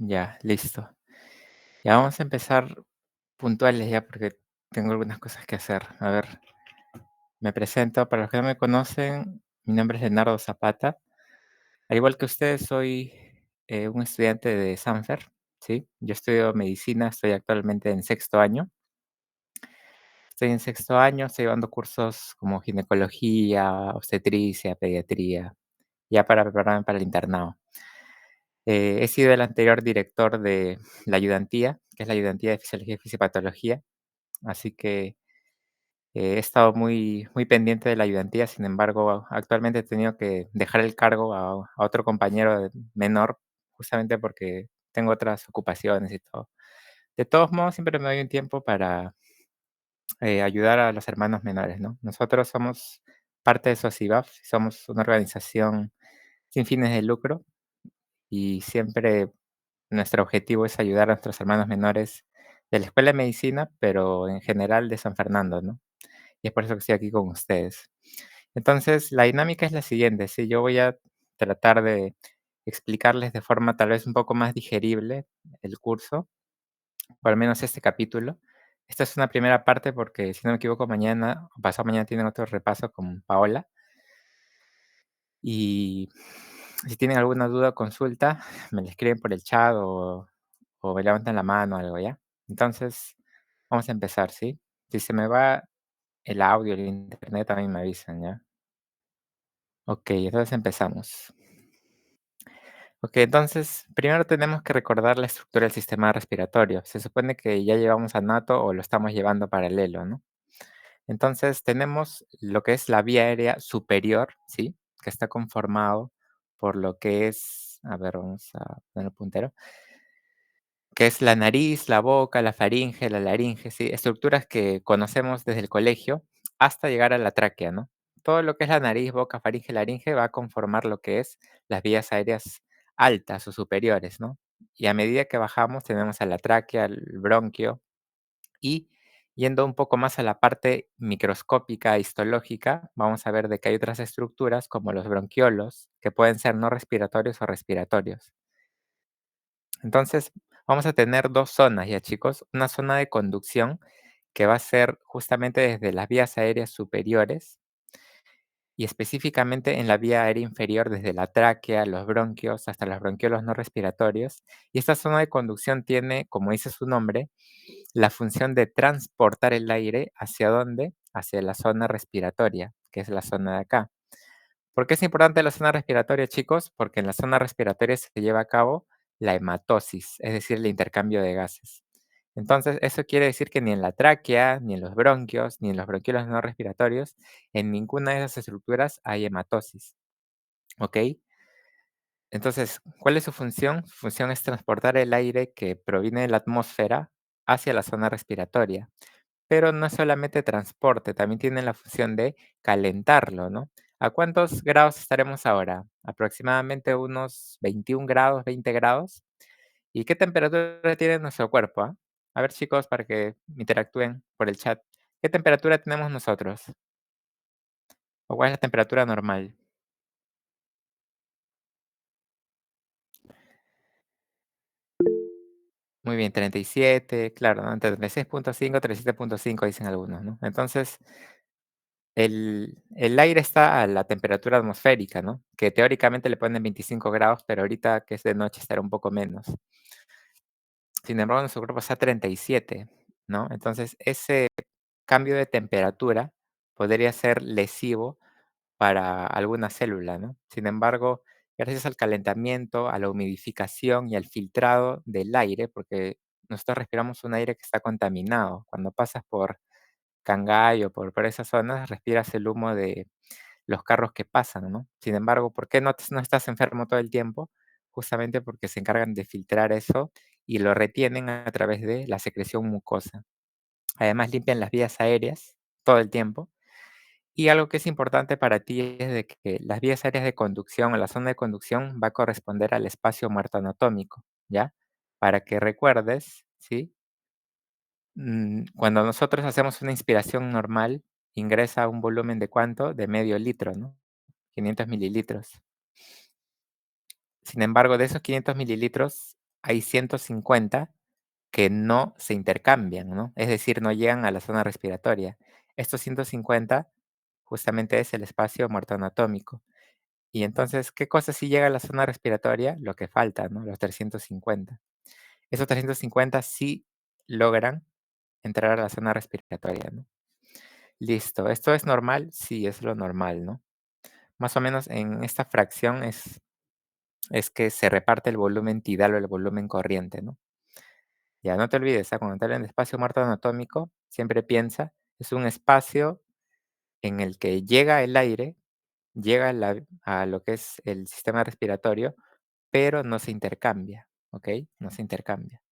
Ya, listo. Ya vamos a empezar puntuales ya porque tengo algunas cosas que hacer. A ver, me presento. Para los que no me conocen, mi nombre es Leonardo Zapata. Al igual que ustedes, soy un estudiante de Sanfer, ¿sí? Yo estudio medicina, estoy actualmente en sexto año. Estoy en sexto año, estoy llevando cursos como ginecología, obstetricia, pediatría, ya para prepararme para el internado. He sido el anterior director de la ayudantía, que es la ayudantía de fisiología y fisiopatología. Así que, he estado muy pendiente de la ayudantía. Sin embargo, actualmente he tenido que dejar el cargo a otro compañero menor, justamente porque tengo otras ocupaciones y todo. De todos modos, siempre me doy un tiempo para, ayudar a los hermanos menores, ¿no? Nosotros somos parte de SOSIVAF, somos una organización sin fines de lucro y siempre nuestro objetivo es ayudar a nuestros hermanos menores de la Escuela de Medicina, pero en general de San Fernando, ¿no? Y es por eso que estoy aquí con ustedes. Entonces, la dinámica es la siguiente, sí, yo voy a tratar de explicarles de forma tal vez un poco más digerible el curso, o al menos este capítulo. Esta es una primera parte porque, si no me equivoco, mañana o pasado mañana tienen otro repaso con Paola. Y si tienen alguna duda o consulta, me la escriben por el chat o me levantan la mano o algo, ¿ya? Entonces, vamos a empezar, ¿sí? Si se me va el audio, el internet, también me avisan, ¿ya? Okey, entonces empezamos. Okey, entonces, primero tenemos que recordar la estructura del sistema respiratorio. Se supone que ya llevamos a nato o lo estamos llevando paralelo, ¿no? Entonces, tenemos lo que es la vía aérea superior, ¿sí? Que está conformado por lo que es, a ver, vamos a poner el puntero, que es la nariz, la boca, la faringe, la laringe, sí, estructuras que conocemos desde el colegio hasta llegar a la tráquea, ¿no? Todo lo que es la nariz, boca, faringe, laringe va a conformar lo que es las vías aéreas altas o superiores, ¿no? Y a medida que bajamos tenemos a la tráquea, el bronquio y yendo un poco más a la parte microscópica histológica, vamos a ver de que hay otras estructuras como los bronquiolos, que pueden ser no respiratorios o respiratorios. Entonces, vamos a tener 2 zonas ya, chicos. Una zona de conducción que va a ser justamente desde las vías aéreas superiores y específicamente en la vía aérea inferior, desde la tráquea, los bronquios, hasta los bronquiolos no respiratorios. Y esta zona de conducción tiene, como dice su nombre, la función de transportar el aire, ¿hacia dónde? Hacia la zona respiratoria, que es la zona de acá. ¿Por qué es importante la zona respiratoria, chicos? Porque en la zona respiratoria se lleva a cabo la hematosis, es decir, el intercambio de gases. Entonces, eso quiere decir que ni en la tráquea, ni en los bronquios, ni en los bronquiolos no respiratorios, en ninguna de esas estructuras hay hematosis, ¿ok? Entonces, ¿cuál es su función? Su función es transportar el aire que proviene de la atmósfera hacia la zona respiratoria. Pero no es solamente transporte, también tiene la función de calentarlo, ¿no? ¿A cuántos grados estaremos ahora? Aproximadamente unos 21 grados, 20 grados. ¿Y qué temperatura tiene nuestro cuerpo, ah? A ver, chicos, para que interactúen por el chat. ¿Qué temperatura tenemos nosotros? ¿O cuál es la temperatura normal? Muy bien, 37, claro, ¿no? Entre 36.5, 37.5 dicen algunos, ¿no? Entonces, el aire está a la temperatura atmosférica, ¿no? Que teóricamente le ponen 25 grados, pero ahorita que es de noche estará un poco menos. Sin embargo, nuestro cuerpo está a 37, ¿no? Entonces, ese cambio de temperatura podría ser lesivo para alguna célula, ¿no? Sin embargo, gracias al calentamiento, a la humidificación y al filtrado del aire, porque nosotros respiramos un aire que está contaminado. Cuando pasas por Cangallo, por esas zonas, respiras el humo de los carros que pasan, ¿no? Sin embargo, ¿por qué no estás enfermo todo el tiempo? Justamente porque se encargan de filtrar eso y lo retienen a través de la secreción mucosa. Además, limpian las vías aéreas todo el tiempo. Y algo que es importante para ti es de que las vías aéreas de conducción o la zona de conducción va a corresponder al espacio muerto anatómico, ¿ya? Para que recuerdes, ¿sí? Cuando nosotros hacemos una inspiración normal, ingresa un volumen de ¿cuánto? De medio litro, ¿no? 500 mililitros. Sin embargo, de esos 500 mililitros, hay 150 que no se intercambian, ¿no? Es decir, no llegan a la zona respiratoria. Estos 150 justamente es el espacio muerto anatómico. Y entonces, ¿qué cosa sí llega a la zona respiratoria? Lo que falta, ¿no? Los 350. Esos 350 sí logran entrar a la zona respiratoria, ¿no? Listo. ¿Esto es normal? Sí, es lo normal, ¿no? Más o menos en esta fracción es que se reparte el volumen tidal o el volumen corriente, ¿no? Ya no te olvides, cuando te hablan de espacio muerto anatómico, siempre piensa, es un espacio en el que llega el aire, llega a lo que es el sistema respiratorio, pero no se intercambia, ¿ok? No se intercambia.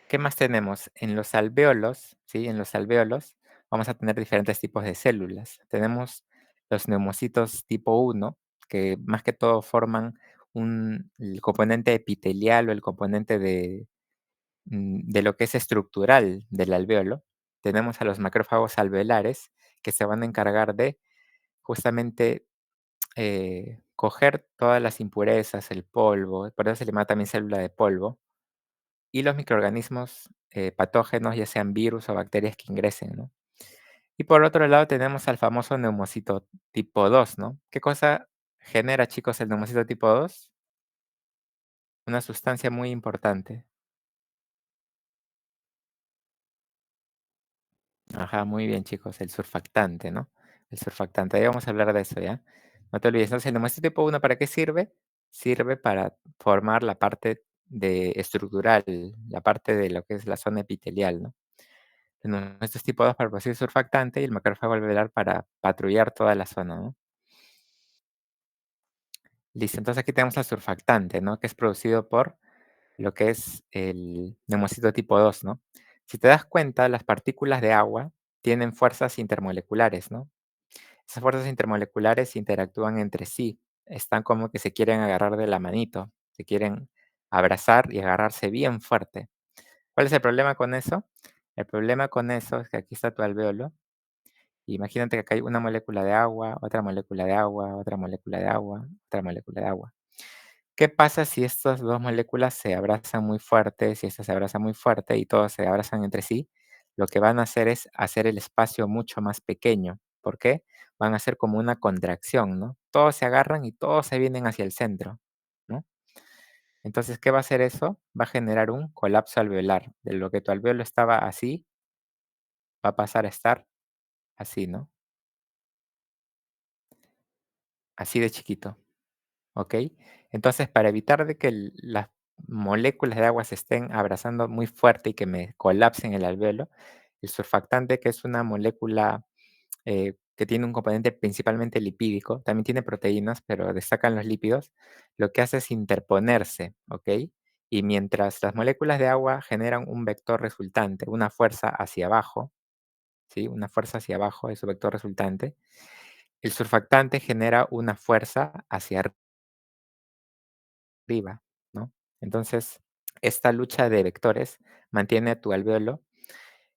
¿Qué más tenemos? En los alvéolos, ¿sí? En los alvéolos vamos a tener diferentes tipos de células. Tenemos los neumocitos tipo 1, que más que todo forman el componente epitelial o el componente de lo que es estructural del alvéolo. Tenemos a los macrófagos alveolares que se van a encargar de justamente coger todas las impurezas, el polvo, por eso se le llama también célula de polvo, y los microorganismos patógenos, ya sean virus o bacterias que ingresen, ¿no? Y por otro lado tenemos al famoso neumocito tipo 2, ¿no? ¿Qué cosa genera, chicos, el neumocito tipo 2? Una sustancia muy importante. Ajá, muy bien, chicos, el surfactante, ¿no? El surfactante, ahí vamos a hablar de eso, ¿ya? No te olvides. Entonces, el neumocito tipo 1, ¿para qué sirve? Sirve para formar la parte de estructural, la parte de lo que es la zona epitelial, ¿no? Estos tipo 2 para producir surfactante y el macrófago alveolar para patrullar toda la zona, ¿no? Listo, entonces aquí tenemos al surfactante, ¿no? Que es producido por lo que es el neumocito tipo 2, ¿no? Si te das cuenta, las partículas de agua tienen fuerzas intermoleculares, ¿no? Esas fuerzas intermoleculares interactúan entre sí, están como que se quieren agarrar de la manito, se quieren abrazar y agarrarse bien fuerte. ¿Cuál es el problema con eso? El problema con eso es que aquí está tu alvéolo. Imagínate que acá hay una molécula de agua, otra molécula de agua, otra molécula de agua, otra molécula de agua. ¿Qué pasa si estas 2 moléculas se abrazan muy fuerte? Si estas se abrazan muy fuerte y todos se abrazan entre sí, lo que van a hacer es hacer el espacio mucho más pequeño. ¿Por qué? Van a hacer como una contracción, ¿no? Todos se agarran y todos se vienen hacia el centro, ¿no? Entonces, ¿qué va a hacer eso? Va a generar un colapso alveolar. De lo que tu alvéolo estaba así, va a pasar a estar así, ¿no? Así de chiquito. ¿Ok? Entonces, para evitar de que las moléculas de agua se estén abrazando muy fuerte y que me colapsen el alvéolo, el surfactante, que es una molécula que tiene un componente principalmente lipídico, también tiene proteínas, pero destacan los lípidos, lo que hace es interponerse, ¿ok? Y mientras las moléculas de agua generan un vector resultante, una fuerza hacia abajo, ¿sí? Una fuerza hacia abajo es su vector resultante, el surfactante genera una fuerza hacia arriba, ¿no? Entonces, esta lucha de vectores mantiene a tu alvéolo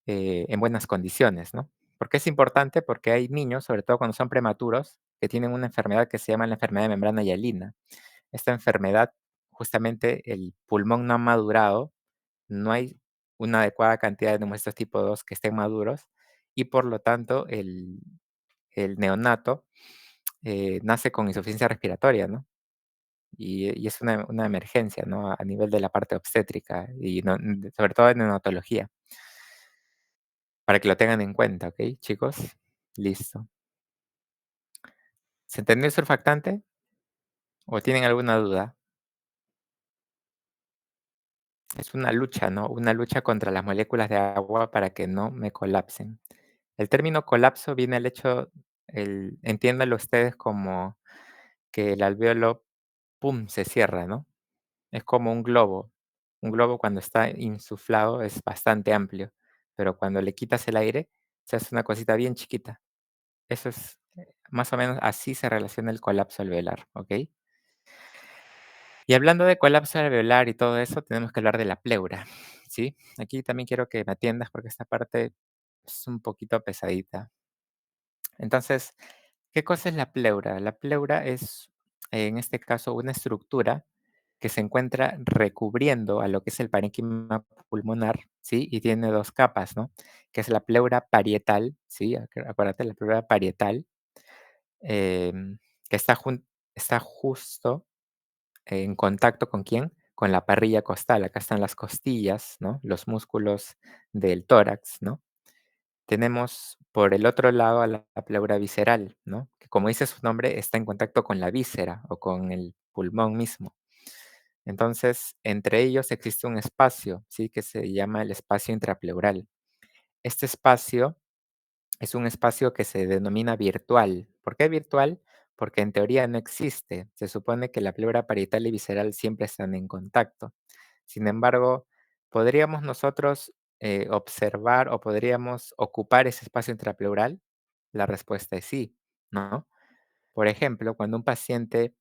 en buenas condiciones, ¿no? ¿Por qué es importante? Porque hay niños, sobre todo cuando son prematuros, que tienen una enfermedad que se llama la enfermedad de membrana hialina. Esta enfermedad, justamente el pulmón no ha madurado, no hay una adecuada cantidad de neumocitos tipo 2 que estén maduros y por lo tanto el neonato nace con insuficiencia respiratoria, ¿no? Y es una emergencia, ¿no? A nivel de la parte obstétrica y sobre todo en neonatología, para que lo tengan en cuenta, ¿ok, chicos? Listo. ¿Se entendió el surfactante o tienen alguna duda? Es una lucha, ¿no? Una lucha contra las moléculas de agua para que no me colapsen. El término colapso viene al hecho, entiéndanlo ustedes como que el alvéolo, pum, se cierra, ¿no? Es como un globo. Un globo cuando está insuflado es bastante amplio, pero cuando le quitas el aire, se hace una cosita bien chiquita. Eso es más o menos así se relaciona el colapso alveolar, ¿ok? Y hablando de colapso alveolar y todo eso, tenemos que hablar de la pleura, ¿sí? Aquí también quiero que me atiendas porque esta parte es un poquito pesadita. Entonces, ¿qué cosa es la pleura? La pleura es, en este caso, una estructura que se encuentra recubriendo a lo que es el parénquima pulmonar, ¿sí? Y tiene 2 capas, ¿no? Que es la pleura parietal, ¿sí? Acuérdate, la pleura parietal, em, que está justo en contacto ¿con quién? Con la parrilla costal. Acá están las costillas, ¿no? Los músculos del tórax, ¿no? Tenemos por el otro lado a la pleura visceral, ¿no? Que como dice su nombre, está en contacto con la víscera o con el pulmón mismo. Entonces, entre ellos existe un espacio, ¿sí? Que se llama el espacio intrapleural. Este espacio es un espacio que se denomina virtual. ¿Por qué virtual? Porque en teoría no existe. Se supone que la pleura parietal y visceral siempre están en contacto. Sin embargo, ¿podríamos nosotros observar o podríamos ocupar ese espacio intrapleural? La respuesta es sí, ¿no? Por ejemplo, cuando un paciente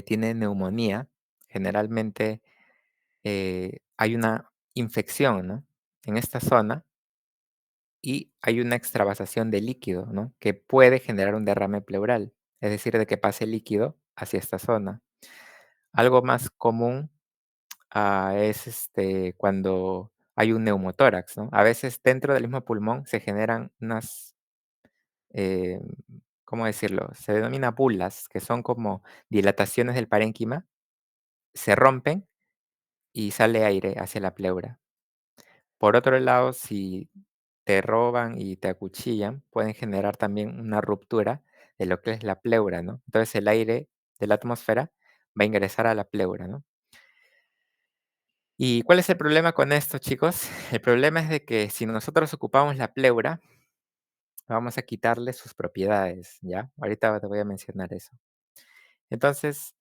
tiene neumonía, generalmente hay una infección, ¿no? En esta zona y hay una extravasación de líquido, ¿no? Que puede generar un derrame pleural, es decir, de que pase líquido hacia esta zona. Algo más común es cuando hay un neumotórax, ¿no? A veces dentro del mismo pulmón se generan unas, eh, ¿cómo decirlo? Se denomina bulas, que son como dilataciones del parénquima, se rompen y sale aire hacia la pleura. Por otro lado, si te roban y te acuchillan, pueden generar también una ruptura de lo que es la pleura, ¿no? Entonces el aire de la atmósfera va a ingresar a la pleura, ¿no? ¿Y cuál es el problema con esto, chicos? El problema es de que si nosotros ocupamos la pleura, vamos a quitarle sus propiedades, ¿ya? Ahorita te voy a mencionar eso. Entonces,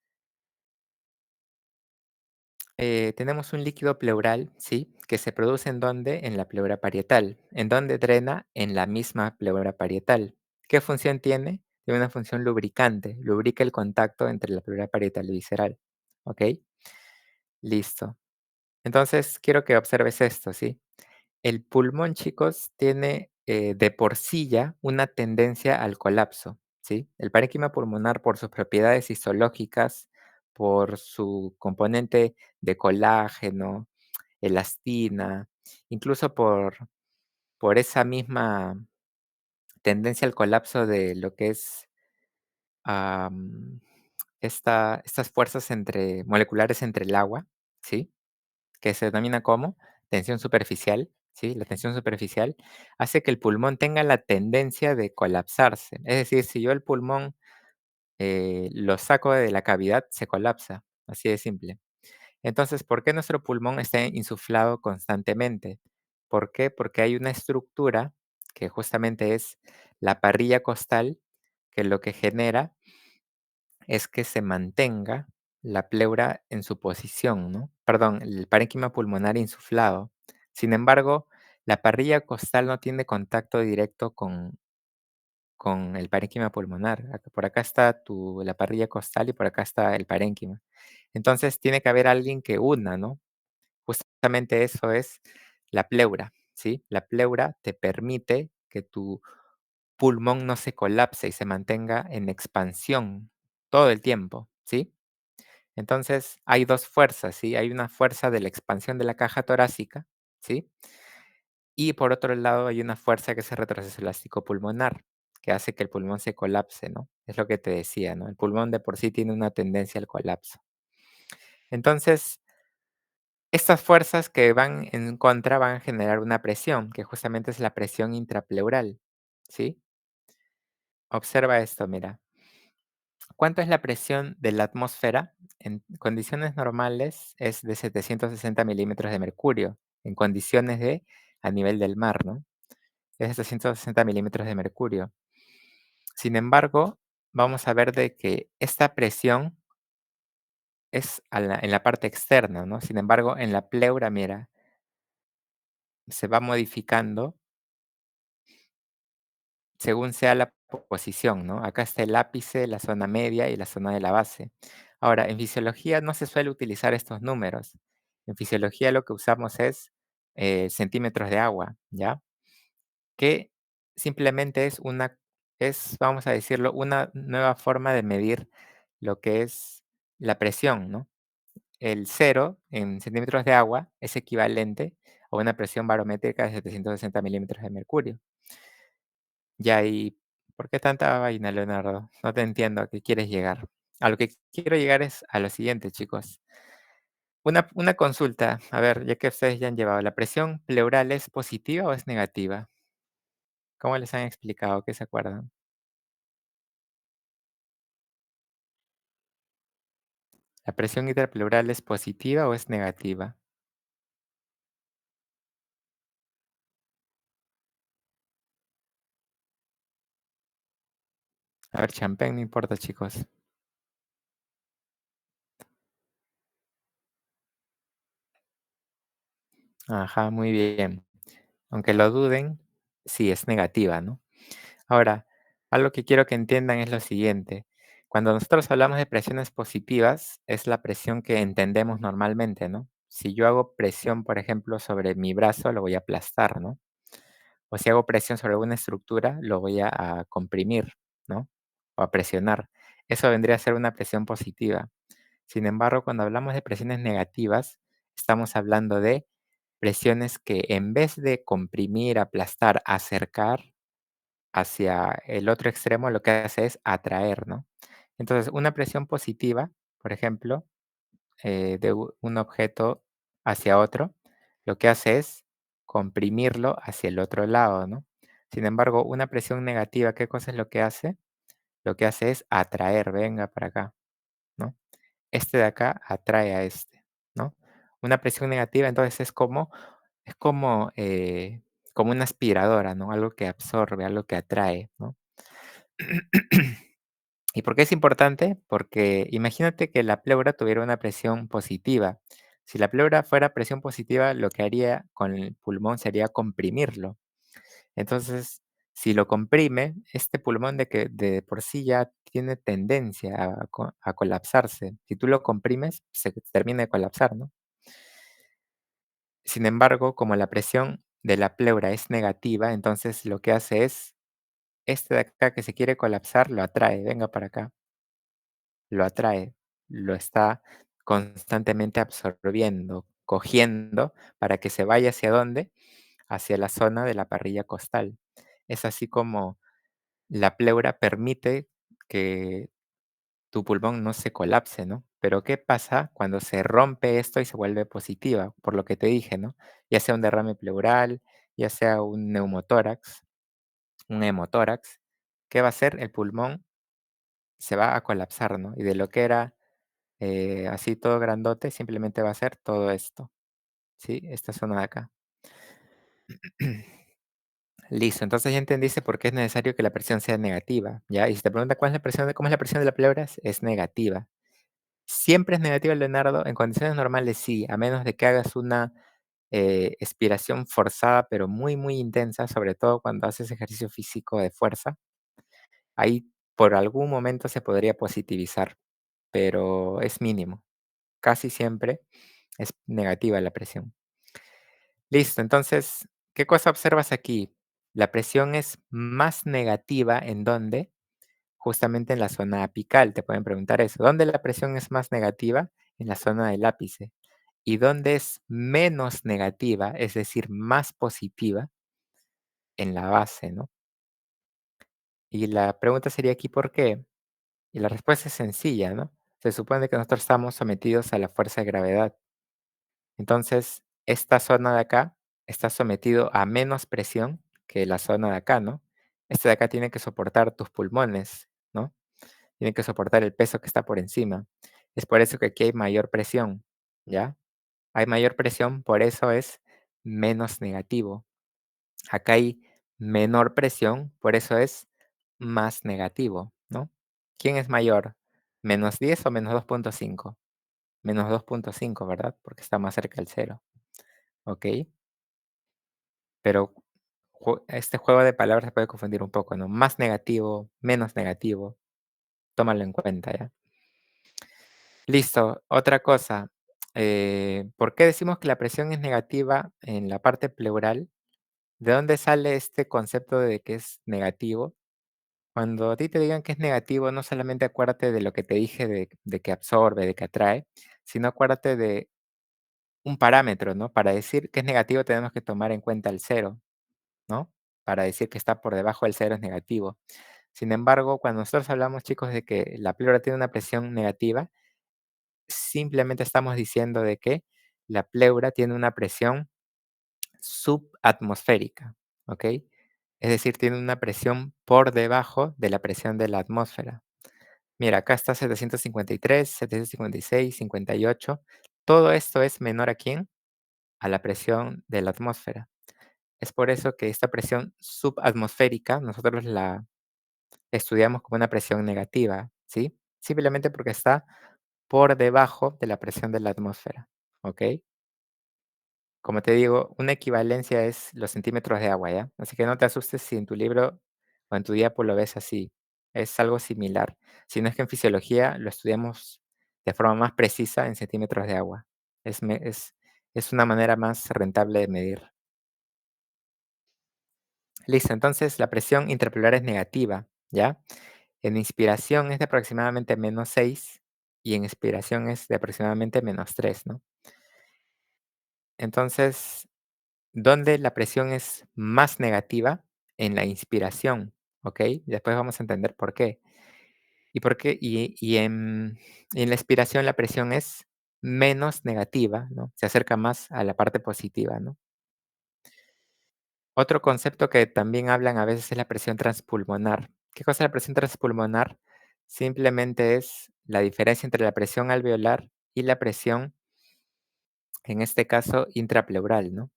tenemos un líquido pleural, ¿sí? Que se produce en dónde? En la pleura parietal. ¿En dónde drena? En la misma pleura parietal. ¿Qué función tiene? Tiene una función lubricante. Lubrica el contacto entre la pleura parietal y visceral. ¿Ok? Listo. Entonces, quiero que observes esto, ¿sí? El pulmón, chicos, tiene de por sí ya una tendencia al colapso, ¿sí? El parénquima pulmonar, por sus propiedades histológicas, por su componente de colágeno, elastina, incluso por esa misma tendencia al colapso de lo que es am, estas fuerzas moleculares entre el agua, ¿sí? Que se denomina como tensión superficial, ¿sí? La tensión superficial hace que el pulmón tenga la tendencia de colapsarse. Es decir, si yo el pulmón lo saco de la cavidad, se colapsa, así de simple. Entonces, ¿por qué nuestro pulmón está insuflado constantemente? ¿Por qué? Porque hay una estructura que justamente es la parrilla costal, que lo que genera es que se mantenga la pleura en su posición, ¿no? Perdón, el parénquima pulmonar insuflado. Sin embargo, la parrilla costal no tiene contacto directo con el parénquima pulmonar. Por acá está la parrilla costal y por acá está el parénquima. Entonces tiene que haber alguien que una, ¿no? Justamente eso es la pleura, ¿sí? La pleura te permite que tu pulmón no se colapse y se mantenga en expansión todo el tiempo, ¿sí? Entonces, hay 2 fuerzas, ¿sí? Hay una fuerza de la expansión de la caja torácica, ¿sí? Y por otro lado, hay una fuerza que es el retroceso elástico pulmonar, que hace que el pulmón se colapse, ¿no? Es lo que te decía, ¿no? El pulmón de por sí tiene una tendencia al colapso. Entonces, estas fuerzas que van en contra van a generar una presión, que justamente es la presión intrapleural, ¿sí? Observa esto, mira. ¿Cuánto es la presión de la atmósfera? En condiciones normales es de 760 milímetros de mercurio. En condiciones de a nivel del mar, ¿no? Es de 760 milímetros de mercurio. Sin embargo, vamos a ver de que esta presión es en la parte externa, ¿no? Sin embargo, en la pleura, mira, se va modificando según sea la posición, ¿no? Acá está el ápice, la zona media y la zona de la base. Ahora, en fisiología no se suele utilizar estos números. En fisiología lo que usamos es centímetros de agua, ¿ya? Que simplemente vamos a decirlo, una nueva forma de medir lo que es la presión, ¿no? el cero en centímetros de agua es equivalente a una presión barométrica de 760 milímetros de mercurio. Ya, ¿y por qué tanta vaina, Leonardo? No te entiendo a qué quieres llegar. A lo que quiero llegar es a lo siguiente, chicos. Una consulta, a ver, ya que ustedes ya han llevado, ¿la presión pleural es positiva o es negativa? ¿Cómo les han explicado? ¿Qué se acuerdan? ¿La presión intrapleural es positiva o es negativa? A ver, champán, no importa, chicos. Ajá, muy bien. Aunque lo duden, sí, es negativa, ¿no? Ahora, algo que quiero que entiendan es lo siguiente. Cuando nosotros hablamos de presiones positivas, es la presión que entendemos normalmente, ¿no? Si yo hago presión, por ejemplo, sobre mi brazo, lo voy a aplastar, ¿no? O si hago presión sobre una estructura, lo voy a comprimir, ¿no? O a presionar. Eso vendría a ser una presión positiva. Sin embargo, cuando hablamos de presiones negativas, estamos hablando de presiones que en vez de comprimir, aplastar, acercar hacia el otro extremo, lo que hace es atraer, ¿no? Entonces, una presión positiva, por ejemplo, de un objeto hacia otro, lo que hace es comprimirlo hacia el otro lado, ¿no? Sin embargo, una presión negativa, ¿qué cosa es lo que hace? Lo que hace es atraer, venga para acá, ¿no? Este de acá atrae a este, ¿no? Una presión negativa, entonces es como como una aspiradora, ¿no? Algo que absorbe, algo que atrae, ¿no? ¿Y por qué es importante? Porque imagínate que la pleura tuviera una presión positiva. Si la pleura fuera presión positiva, lo que haría con el pulmón sería comprimirlo. Entonces, si lo comprime, este pulmón de que de por sí ya tiene tendencia a colapsarse. Si tú lo comprimes, se termina de colapsar, ¿no? Sin embargo, como la presión de la pleura es negativa, entonces lo que hace es, este de acá que se quiere colapsar, lo atrae, venga para acá, lo atrae, lo está constantemente absorbiendo, cogiendo para que se vaya hacia dónde, hacia la zona de la parrilla costal. Es así como la pleura permite que tu pulmón no se colapse, ¿no? Pero ¿qué pasa cuando se rompe esto y se vuelve positiva? Por lo que te dije, ¿no? Ya sea un derrame pleural, ya sea un neumotórax, un hemotórax, ¿qué va a hacer? El pulmón se va a colapsar, ¿no? Y de lo que era así todo grandote, simplemente va a ser todo esto, ¿sí? Esta zona de acá. Listo, entonces ya entendiste por qué es necesario que la presión sea negativa, ¿ya? Y si te pregunta cuál es la presión, cómo es la presión de la pleura, es negativa. ¿Siempre es negativa, Leonardo? En condiciones normales sí, a menos de que hagas una expiración forzada, pero muy, muy intensa, sobre todo cuando haces ejercicio físico de fuerza. Ahí por algún momento se podría positivizar, pero es mínimo. Casi siempre es negativa la presión. Listo, entonces, ¿qué cosa observas aquí? La presión es más negativa en dónde? Justamente en la zona apical, te pueden preguntar eso. ¿Dónde la presión es más negativa? En la zona del ápice. ¿Y dónde es menos negativa, es decir, más positiva? En la base, ¿no? Y la pregunta sería aquí, ¿por qué? Y la respuesta es sencilla, ¿no? Se supone que nosotros estamos sometidos a la fuerza de gravedad. Entonces, esta zona de acá está sometido a menos presión que la zona de acá, ¿no? Este de acá tiene que soportar tus pulmones, ¿no? Tiene que soportar el peso que está por encima. Es por eso que aquí hay mayor presión, ¿ya? Hay mayor presión, por eso es menos negativo. Acá hay menor presión, por eso es más negativo, ¿no? ¿Quién es mayor? ¿-10 o -2,5? -2,5, ¿verdad? Porque está más cerca del cero. ¿Ok? Pero este juego de palabras se puede confundir un poco, ¿no? Más negativo, menos negativo. Tómalo en cuenta, ¿ya? Listo. Otra cosa. ¿Por qué decimos que la presión es negativa en la parte pleural? ¿De dónde sale este concepto de que es negativo? Cuando a ti te digan que es negativo, no solamente acuérdate de lo que te dije de que absorbe, de que atrae, sino acuérdate de un parámetro, ¿no? Para decir que es negativo tenemos que tomar en cuenta el cero, ¿no? Para decir que está por debajo del cero es negativo. Sin embargo, cuando nosotros hablamos, chicos, de que la pleura tiene una presión negativa, simplemente estamos diciendo de que la pleura tiene una presión subatmosférica, ¿ok? Es decir, tiene una presión por debajo de la presión de la atmósfera. Mira, acá está 753, 756, 58. Todo esto es menor a quién? A la presión de la atmósfera. Es por eso que esta presión subatmosférica nosotros la estudiamos como una presión negativa, ¿sí? Simplemente porque está por debajo de la presión de la atmósfera, ¿ok? Como te digo, una equivalencia es los centímetros de agua, ¿ya? Así que no te asustes si en tu libro o en tu diapo lo ves así. Es algo similar. Si no es que en fisiología lo estudiamos de forma más precisa en centímetros de agua. Es una manera más rentable de medir. Listo, entonces la presión intrapleural es negativa, ¿ya? En inspiración es de aproximadamente -6 y en expiración es de aproximadamente -3, ¿no? Entonces, ¿dónde la presión es más negativa? En la inspiración, ¿ok? Después vamos a entender por qué. ¿Y por qué? Y en la expiración la presión es menos negativa, ¿no? Se acerca más a la parte positiva, ¿no? Otro concepto que también hablan a veces es la presión transpulmonar. ¿Qué cosa es la presión transpulmonar? Simplemente es la diferencia entre la presión alveolar y la presión, en este caso, intrapleural, ¿no?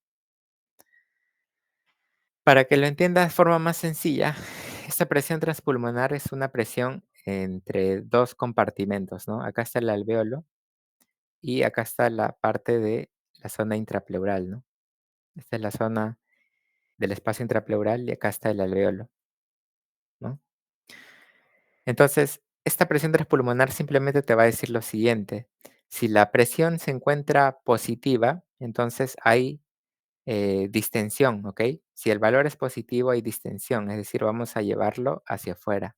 Para que lo entiendas de forma más sencilla, esta presión transpulmonar es una presión entre dos compartimentos, ¿no? Acá está el alveolo y acá está la parte de la zona intrapleural, ¿no? Esta es la zona del espacio intrapleural y acá está el alveolo, ¿no? Entonces, esta presión transpulmonar simplemente te va a decir lo siguiente: si la presión se encuentra positiva, entonces hay distensión, ¿ok? Si el valor es positivo, hay distensión, es decir, vamos a llevarlo hacia afuera,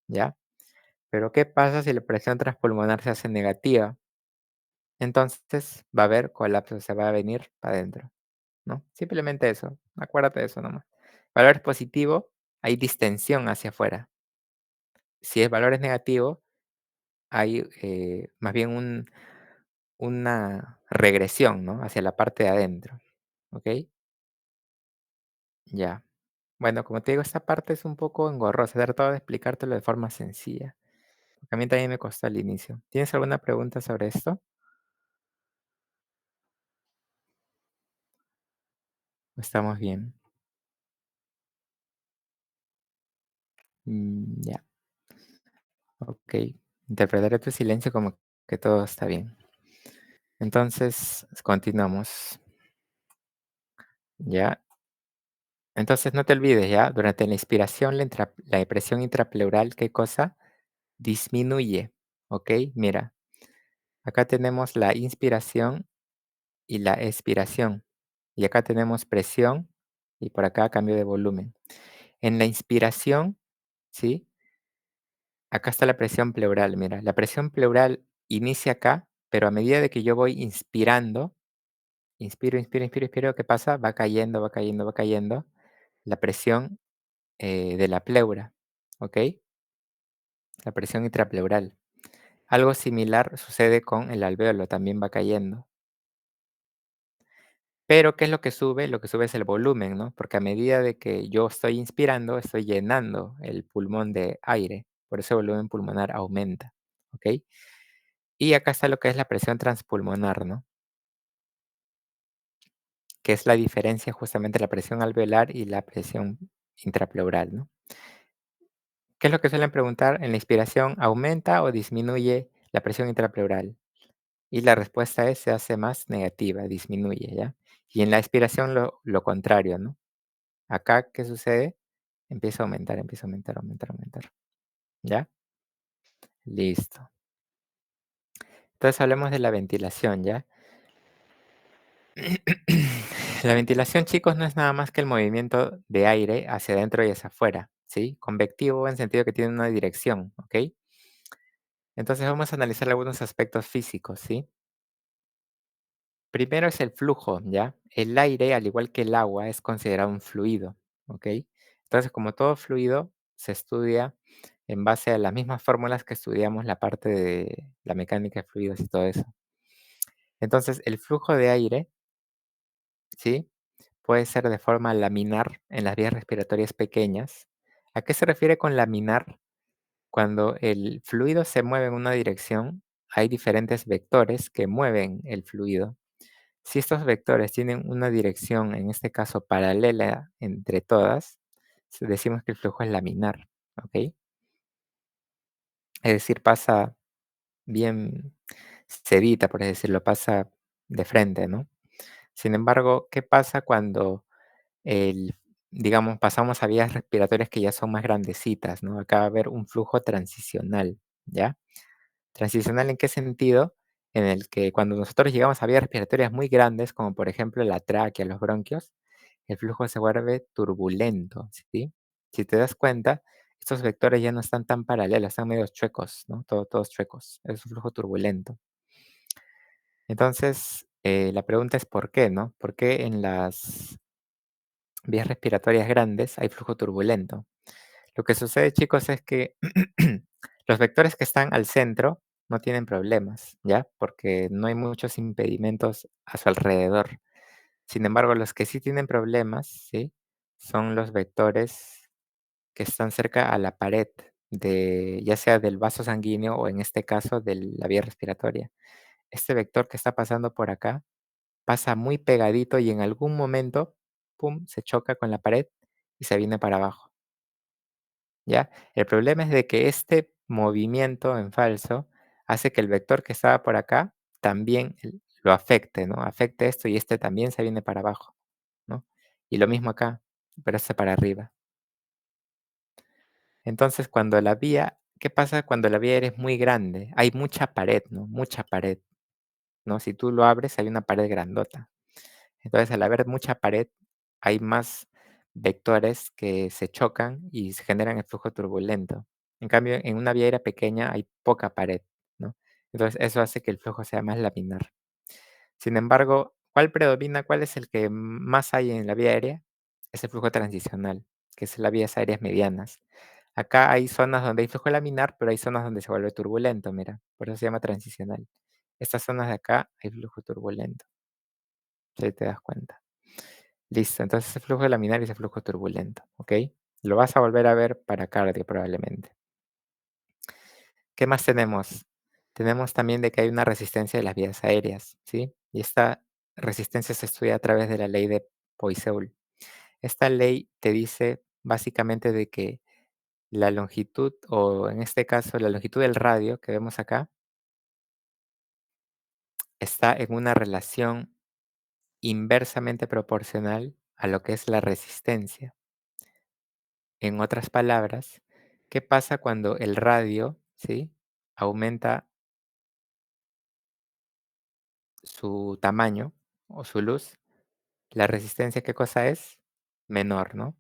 ¿ya? Pero ¿qué pasa si la presión transpulmonar se hace negativa? Entonces va a haber colapso, se va a venir para adentro, ¿no? Simplemente eso, acuérdate de eso nomás. Valor es positivo, hay distensión hacia afuera. Si el valor es negativo, hay más bien una regresión, ¿no? Hacia la parte de adentro, ¿ok? Ya. Bueno, como te digo, esta parte es un poco engorrosa. He tratado de explicártelo de forma sencilla, porque a mí también me costó al inicio. ¿Tienes alguna pregunta sobre esto? ¿Estamos bien? Ya, ok. Interpretaré tu silencio como que todo está bien. Entonces, continuamos. Ya. Entonces, no te olvides, ya. Durante la inspiración, la presión intrapleural, ¿qué cosa? Disminuye. ¿Ok? Mira, acá tenemos la inspiración y la expiración. Y acá tenemos presión y por acá cambio de volumen. En la inspiración, ¿sí? Acá está la presión pleural, mira. La presión pleural inicia acá, pero a medida de que yo voy inspirando, inspiro, inspiro, inspiro, inspiro, ¿qué pasa? Va cayendo, va cayendo, va cayendo la presión de la pleura, ¿ok? La presión intrapleural. Algo similar sucede con el alvéolo, también va cayendo. Pero, ¿qué es lo que sube? Lo que sube es el volumen, ¿no? Porque a medida de que yo estoy inspirando, estoy llenando el pulmón de aire. Por eso el volumen pulmonar aumenta, ¿ok? Y acá está lo que es la presión transpulmonar, ¿no? Que es la diferencia justamente de la presión alveolar y la presión intrapleural, ¿no? ¿Qué es lo que suelen preguntar? En la inspiración, ¿aumenta o disminuye la presión intrapleural? Y la respuesta es, se hace más negativa, disminuye, ¿ya? Y en la expiración lo contrario, ¿no? Acá, ¿qué sucede? Empieza a aumentar, empieza a aumentar, aumentar, aumentar, ¿ya? Listo. Entonces hablemos de la ventilación, ¿ya? La ventilación, chicos, no es nada más que el movimiento de aire hacia adentro y hacia afuera, ¿sí? Convectivo en sentido que tiene una dirección, ¿ok? Entonces vamos a analizar algunos aspectos físicos, ¿sí? Primero es el flujo, ¿ya? El aire, al igual que el agua, es considerado un fluido, ¿ok? Entonces, como todo fluido, se estudia en base a las mismas fórmulas que estudiamos la parte de la mecánica de fluidos y todo eso. Entonces, el flujo de aire, ¿sí? Puede ser de forma laminar en las vías respiratorias pequeñas. ¿A qué se refiere con laminar? Cuando el fluido se mueve en una dirección, hay diferentes vectores que mueven el fluido. Si estos vectores tienen una dirección, en este caso paralela entre todas, decimos que el flujo es laminar, ¿ok? Es decir, pasa bien sedita, por así decirlo, pasa de frente, ¿no? Sin embargo, ¿qué pasa cuando digamos, pasamos a vías respiratorias que ya son más grandecitas, ¿no? Acá va a haber un flujo transicional, ¿ya? ¿Transicional en qué sentido? En el que cuando nosotros llegamos a vías respiratorias muy grandes, como por ejemplo la tráquea, los bronquios, el flujo se vuelve turbulento, ¿sí? Si te das cuenta, estos vectores ya no están tan paralelos, están medio chuecos, ¿no? Todos chuecos. Es un flujo turbulento. Entonces, la pregunta es ¿por qué, no? ¿Por qué en las vías respiratorias grandes hay flujo turbulento? Lo que sucede, chicos, es que los vectores que están al centro no tienen problemas, ¿ya? Porque no hay muchos impedimentos a su alrededor. Sin embargo, los que sí tienen problemas, ¿sí? Son los vectores que están cerca a la pared de, ya sea del vaso sanguíneo o en este caso de la vía respiratoria. Este vector que está pasando por acá pasa muy pegadito y en algún momento, pum, se choca con la pared y se viene para abajo. ¿Ya? El problema es de que este movimiento en falso hace que el vector que estaba por acá también lo afecte, ¿no? Afecte esto y este también se viene para abajo, ¿no? Y lo mismo acá, pero este para arriba. Entonces, cuando la vía, ¿qué pasa cuando la vía aérea es muy grande? Hay mucha pared, ¿no? Mucha pared, ¿no? Si tú lo abres, hay una pared grandota. Entonces, al haber mucha pared, hay más vectores que se chocan y se generan el flujo turbulento. En cambio, en una vía aérea pequeña hay poca pared, ¿no? Entonces, eso hace que el flujo sea más laminar. Sin embargo, ¿cuál predomina? ¿Cuál es el que más hay en la vía aérea? Es el flujo transicional, que es las vías aéreas medianas. Acá hay zonas donde hay flujo laminar, pero hay zonas donde se vuelve turbulento, mira, por eso se llama transicional. Estas zonas de acá hay flujo turbulento, si te das cuenta. Listo, entonces ese flujo laminar y ese flujo turbulento, ¿ok? Lo vas a volver a ver para cardio probablemente. ¿Qué más tenemos? Tenemos también de que hay una resistencia de las vías aéreas, ¿sí? Y esta resistencia se estudia a través de la ley de Poiseuille. Esta ley te dice básicamente de que la longitud, o en este caso la longitud del radio que vemos acá, está en una relación inversamente proporcional a lo que es la resistencia. En otras palabras, ¿qué pasa cuando el radio, sí, aumenta su tamaño o su luz? La resistencia, ¿qué cosa es? Menor, ¿no?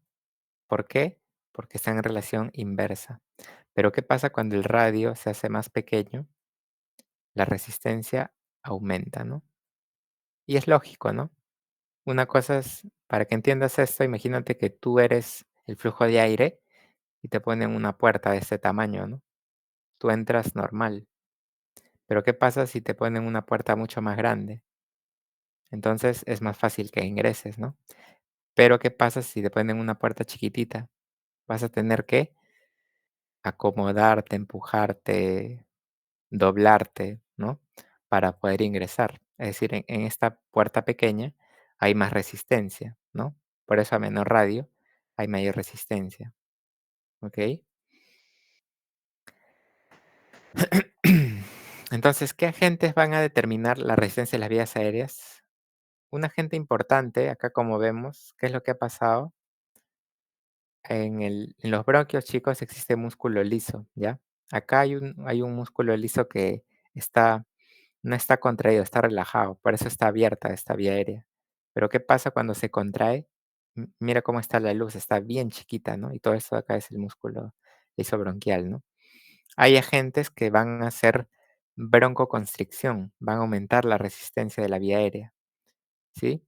¿Por qué? Porque está en relación inversa. Pero ¿qué pasa cuando el radio se hace más pequeño? La resistencia aumenta, ¿no? Y es lógico, ¿no? Una cosa es, para que entiendas esto, imagínate que tú eres el flujo de aire y te ponen una puerta de este tamaño, ¿no? Tú entras normal. Pero ¿qué pasa si te ponen una puerta mucho más grande? Entonces es más fácil que ingreses, ¿no? Pero ¿qué pasa si te ponen una puerta chiquitita? Vas a tener que acomodarte, empujarte, doblarte, ¿no? Para poder ingresar. Es decir, en esta puerta pequeña hay más resistencia, ¿no? Por eso a menor radio hay mayor resistencia, ¿ok? Entonces, ¿qué agentes van a determinar la resistencia de las vías aéreas? Un agente importante, acá como vemos, ¿qué es lo que ha pasado? En los bronquios, chicos, existe músculo liso, ¿ya? Acá hay un músculo liso que está, no está contraído, está relajado, por eso está abierta esta vía aérea. Pero ¿qué pasa cuando se contrae? Mira cómo está la luz, está bien chiquita, ¿no? Y todo esto acá es el músculo liso bronquial, ¿no? hay agentes que van a hacer broncoconstricción, van a aumentar la resistencia de la vía aérea, ¿sí?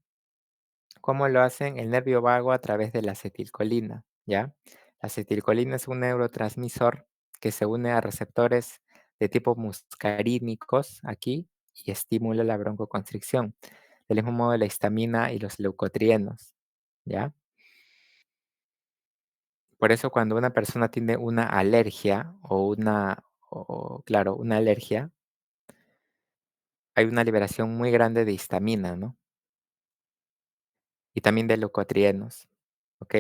¿Cómo lo hacen? El nervio vago a través de la acetilcolina, ¿ya? La acetilcolina es un neurotransmisor que se une a receptores de tipo muscarínicos aquí y estimula la broncoconstricción. Del mismo modo, la histamina y los leucotrienos, ¿ya? Por eso cuando una persona tiene una alergia claro, una alergia, hay una liberación muy grande de histamina, ¿no? Y también de leucotrienos, ¿ok?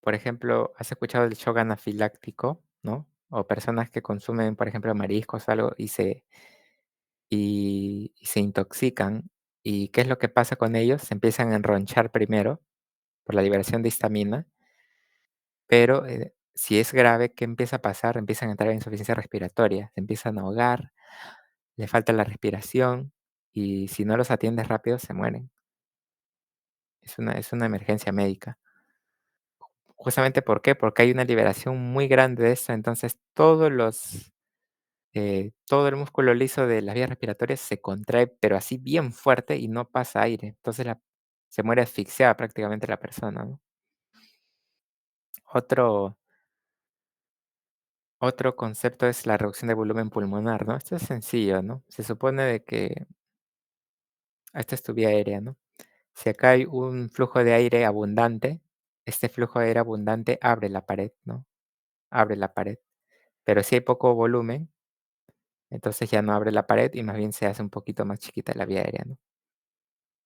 Por ejemplo, ¿has escuchado del shock anafiláctico, no? O personas que consumen, por ejemplo, mariscos o algo y se intoxican. ¿Y qué es lo que pasa con ellos? Se empiezan a enronchar primero por la liberación de histamina, pero si es grave, ¿qué empieza a pasar? Empiezan a entrar en insuficiencia respiratoria, se empiezan a ahogar, le falta la respiración y si no los atiendes rápido se mueren. Es una emergencia médica. Justamente, ¿por qué? Porque hay una liberación muy grande de esto, entonces todo el músculo liso de las vías respiratorias se contrae, pero así bien fuerte y no pasa aire. Entonces se muere asfixiada prácticamente la persona, ¿no? Otro, otro concepto es la reducción de volumen pulmonar, ¿no? Esto es sencillo, ¿no? Se supone de que esta es tu vía aérea, ¿no? Si acá hay un flujo de aire abundante, este flujo de aire abundante abre la pared, ¿no? Abre la pared. Pero si hay poco volumen, entonces ya no abre la pared y más bien se hace un poquito más chiquita la vía aérea, ¿no?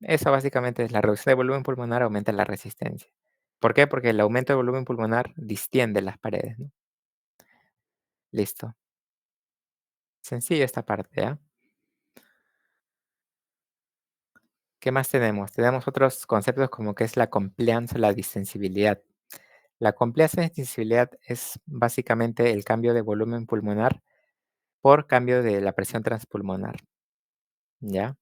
Eso básicamente es la reducción de volumen pulmonar aumenta la resistencia. ¿Por qué? Porque el aumento de volumen pulmonar distiende las paredes, ¿no? Listo. Sencillo esta parte, ¿ya? ¿Qué más tenemos? Tenemos otros conceptos como que es la compliance o la distensibilidad. La compliance y distensibilidad es básicamente el cambio de volumen pulmonar por cambio de la presión transpulmonar, ¿ya?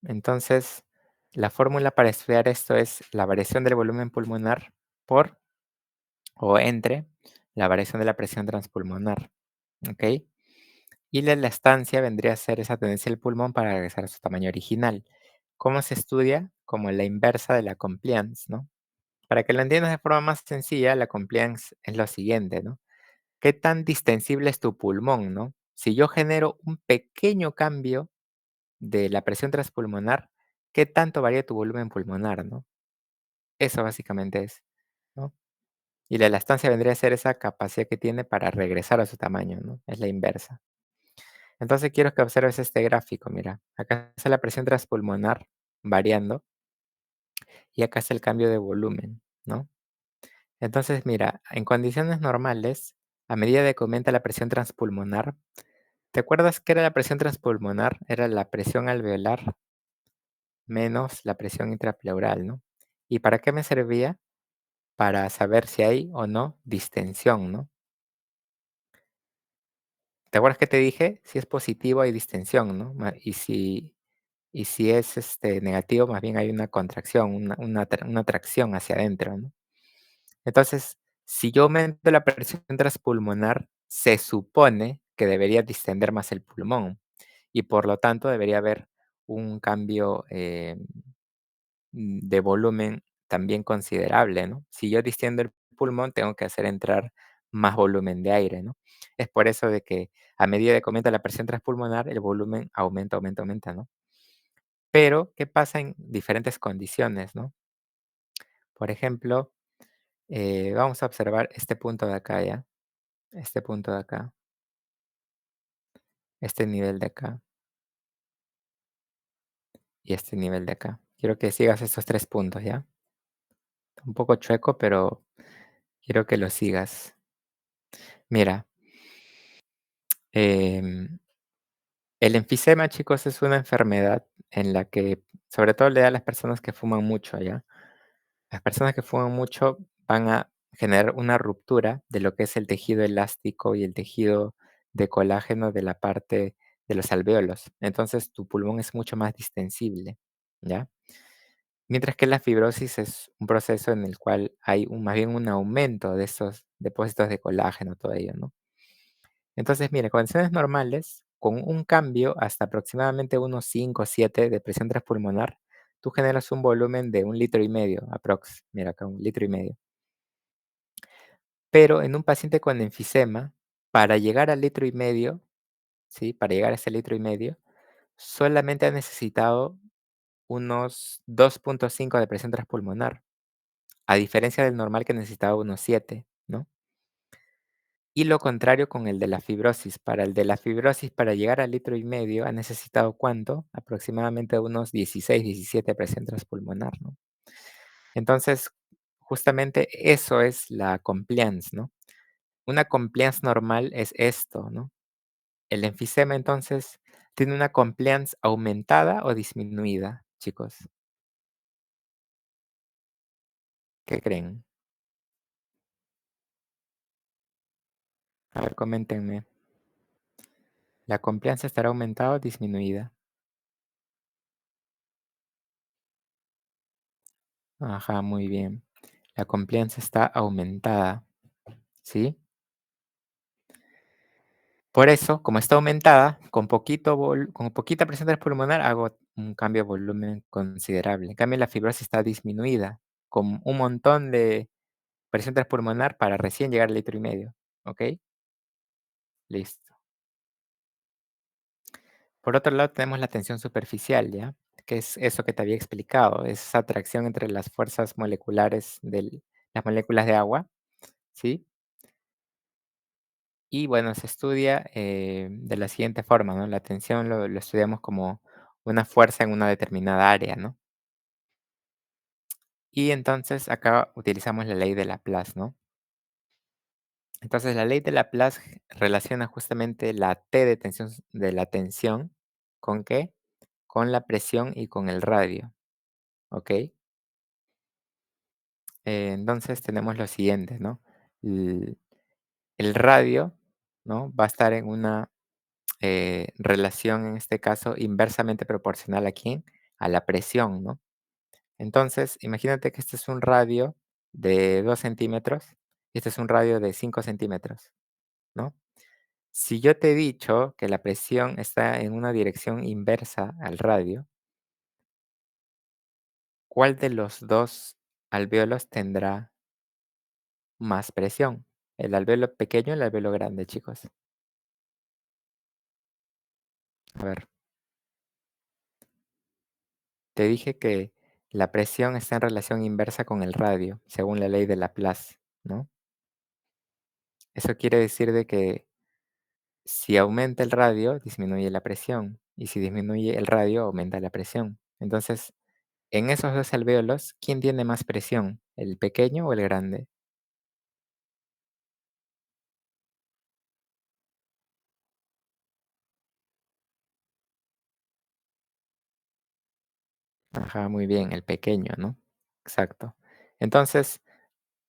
Entonces, la fórmula para estudiar esto es la variación del volumen pulmonar por o entre la variación de la presión transpulmonar, ¿ok? Y la elastancia vendría a ser esa tendencia del pulmón para regresar a su tamaño original. ¿Cómo se estudia? Como la inversa de la compliance, ¿no? Para que lo entiendas de forma más sencilla, la compliance es lo siguiente, ¿no? ¿Qué tan distensible es tu pulmón, no? Si yo genero un pequeño cambio de la presión transpulmonar, ¿qué tanto varía tu volumen pulmonar, no? Eso básicamente es, ¿no? Y la elastancia vendría a ser esa capacidad que tiene para regresar a su tamaño, ¿no? Es la inversa. Entonces quiero que observes este gráfico, mira. Acá está la presión transpulmonar variando y acá está el cambio de volumen, ¿no? Entonces, mira, en condiciones normales, a medida de que aumenta la presión transpulmonar, ¿te acuerdas qué era la presión transpulmonar? Era la presión alveolar menos la presión intrapleural, ¿no? ¿Y para qué me servía? Para saber si hay o no distensión, ¿no? ¿Te acuerdas que te dije? Si es positivo hay distensión, ¿no? Y si es negativo, más bien hay una contracción, una tracción hacia adentro, ¿no? Entonces, si yo aumento la presión transpulmonar, se supone que debería distender más el pulmón y por lo tanto debería haber un cambio de volumen también considerable, ¿no? Si yo distiendo el pulmón, tengo que hacer entrar más volumen de aire, ¿no? Es por eso de que a medida que aumenta la presión transpulmonar, el volumen aumenta, aumenta, aumenta, ¿no? Pero, ¿qué pasa en diferentes condiciones, no? Por ejemplo, vamos a observar este punto de acá, ¿ya? Este punto de acá, este nivel de acá y este nivel de acá. Quiero que sigas estos 3 puntos, ¿ya? Un poco chueco, pero quiero que lo sigas. Mira, em, el enfisema, chicos, es una enfermedad en la que sobre todo le da a las personas que fuman mucho, ¿ya? Las personas que fuman mucho van a generar una ruptura de lo que es el tejido elástico y el tejido de colágeno de la parte de los alvéolos. Entonces, tu pulmón es mucho más distensible, ¿ya? mientras que la fibrosis es un proceso en el cual hay más bien un aumento de estos depósitos de colágeno, todo ello, ¿no? Entonces, mire, condiciones normales, con un cambio hasta aproximadamente unos 5 o 7 de presión transpulmonar, tú generas un volumen de 1,5 litros, aprox. Mira acá, 1,5 litros. Pero en un paciente con enfisema, para llegar al 1,5 litros, ¿sí? Para llegar a ese 1,5 litros, solamente ha necesitado unos 2,5 de presión transpulmonar, a diferencia del normal que necesitaba unos 7, ¿no? Y lo contrario con el de la fibrosis. Para el de la fibrosis, para llegar al 1,5 litros, ha necesitado, ¿cuánto? Aproximadamente unos 16, 17 de presión transpulmonar, ¿no? Entonces, justamente eso es la compliance, ¿no? Una compliance normal es esto, ¿no? El enfisema, entonces, ¿tiene una compliance aumentada o disminuida, chicos? ¿Qué creen? A ver, coméntenme. ¿La compliance estará aumentada o disminuida? Ajá, muy bien. La compliance está aumentada, ¿sí? Por eso, como está aumentada, con poquita presión pulmonar hago un cambio de volumen considerable. En cambio, la fibrosis está disminuida, con un montón de presión pulmonar para recién llegar al 1,5 litros, ¿ok? Listo. Por otro lado, tenemos la tensión superficial, ¿ya? Que es eso que te había explicado, es esa atracción entre las fuerzas moleculares de las moléculas de agua, ¿sí? Y bueno, se estudia de la siguiente forma, ¿no? La tensión lo estudiamos como una fuerza en una determinada área, ¿no? Y entonces acá utilizamos la ley de Laplace, ¿no? Entonces la ley de Laplace relaciona justamente la T de la tensión, ¿con qué? Con la presión y con el radio, ¿ok? Entonces tenemos lo siguiente, ¿no? El, el radio, ¿no? Va a estar en una relación, en este caso, inversamente proporcional a quién, a la presión, ¿no? Entonces, imagínate que este es un radio de 2 centímetros y este es un radio de 5 centímetros, ¿no? Si yo te he dicho que la presión está en una dirección inversa al radio, ¿cuál de los dos alvéolos tendrá más presión? ¿El alvéolo pequeño o el alvéolo grande, chicos? A ver, te dije que la presión está en relación inversa con el radio, según la ley de Laplace, ¿no? Eso quiere decir de que si aumenta el radio, disminuye la presión, y si disminuye el radio, aumenta la presión. Entonces, en esos dos alvéolos, ¿quién tiene más presión? ¿El pequeño o el grande? Ajá, muy bien, el pequeño, ¿no? Exacto. Entonces,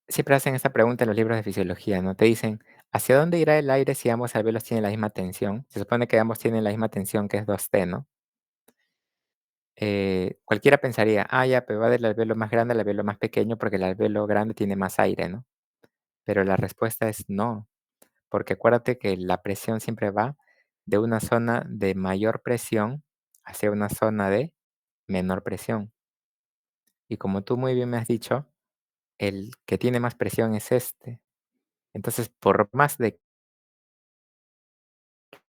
siempre hacen esta pregunta en los libros de fisiología, ¿no? Te dicen, ¿hacia dónde irá el aire si ambos alvéolos tienen la misma tensión? Se supone que ambos tienen la misma tensión, que es 2T, ¿no? Cualquiera pensaría, ah, ya, pero va del alvéolo más grande al alvéolo más pequeño porque el alvéolo grande tiene más aire, ¿no? Pero la respuesta es no, porque acuérdate que la presión siempre va de una zona de mayor presión hacia una zona de menor presión. Y como tú muy bien me has dicho, el que tiene más presión es este. Entonces, por más de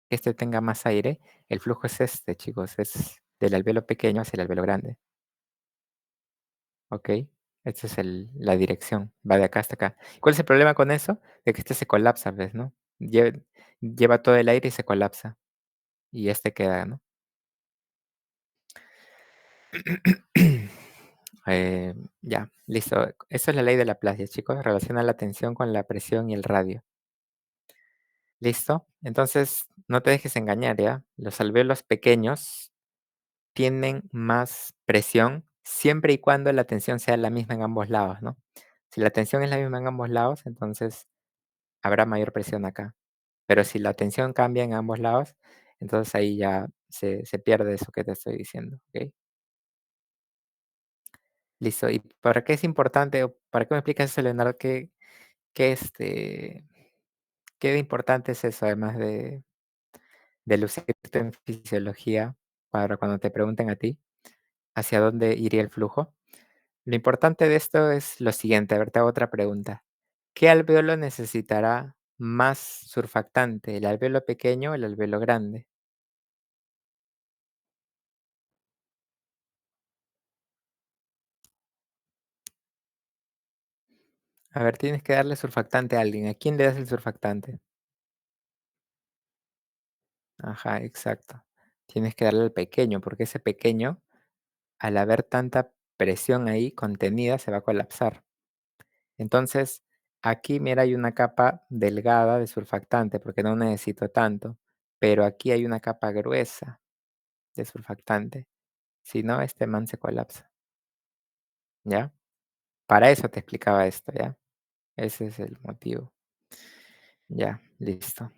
que este tenga más aire, el flujo es este, chicos, es del alvéolo pequeño hacia el alvéolo grande, ¿ok? Esta es la dirección, va de acá hasta acá. ¿Cuál es el problema con eso? De que este se colapsa, ¿ves, no? Lleva todo el aire y se colapsa, y este queda, ¿no? Ya, listo. Esa es la ley de Laplace, chicos. Relaciona la tensión con la presión y el radio. ¿Listo? Entonces, no te dejes engañar, ¿ya? Los alvéolos pequeños tienen más presión siempre y cuando la tensión sea la misma en ambos lados, ¿no? Si la tensión es la misma en ambos lados, entonces habrá mayor presión acá. Pero si la tensión cambia en ambos lados, entonces ahí ya se pierde eso que te estoy diciendo, ¿ok? Listo. ¿Y para qué es importante o para qué me explicas eso, Leonardo? ¿Qué, qué de importante es eso, además de lucirte en fisiología para cuando te pregunten a ti hacia dónde iría el flujo? Lo importante de esto es lo siguiente, a ver, te hago otra pregunta. ¿Qué alveolo necesitará más surfactante, el alveolo pequeño o el alveolo grande? A ver, tienes que darle surfactante a alguien. ¿A quién le das el surfactante? Ajá, exacto. Tienes que darle al pequeño, porque ese pequeño, al haber tanta presión ahí contenida, se va a colapsar. Entonces, aquí, mira, hay una capa delgada de surfactante, porque no necesito tanto, pero aquí hay una capa gruesa de surfactante. Si no, este man se colapsa, ¿ya? Para eso te explicaba esto, ¿ya? Ese es el motivo. Ya, listo.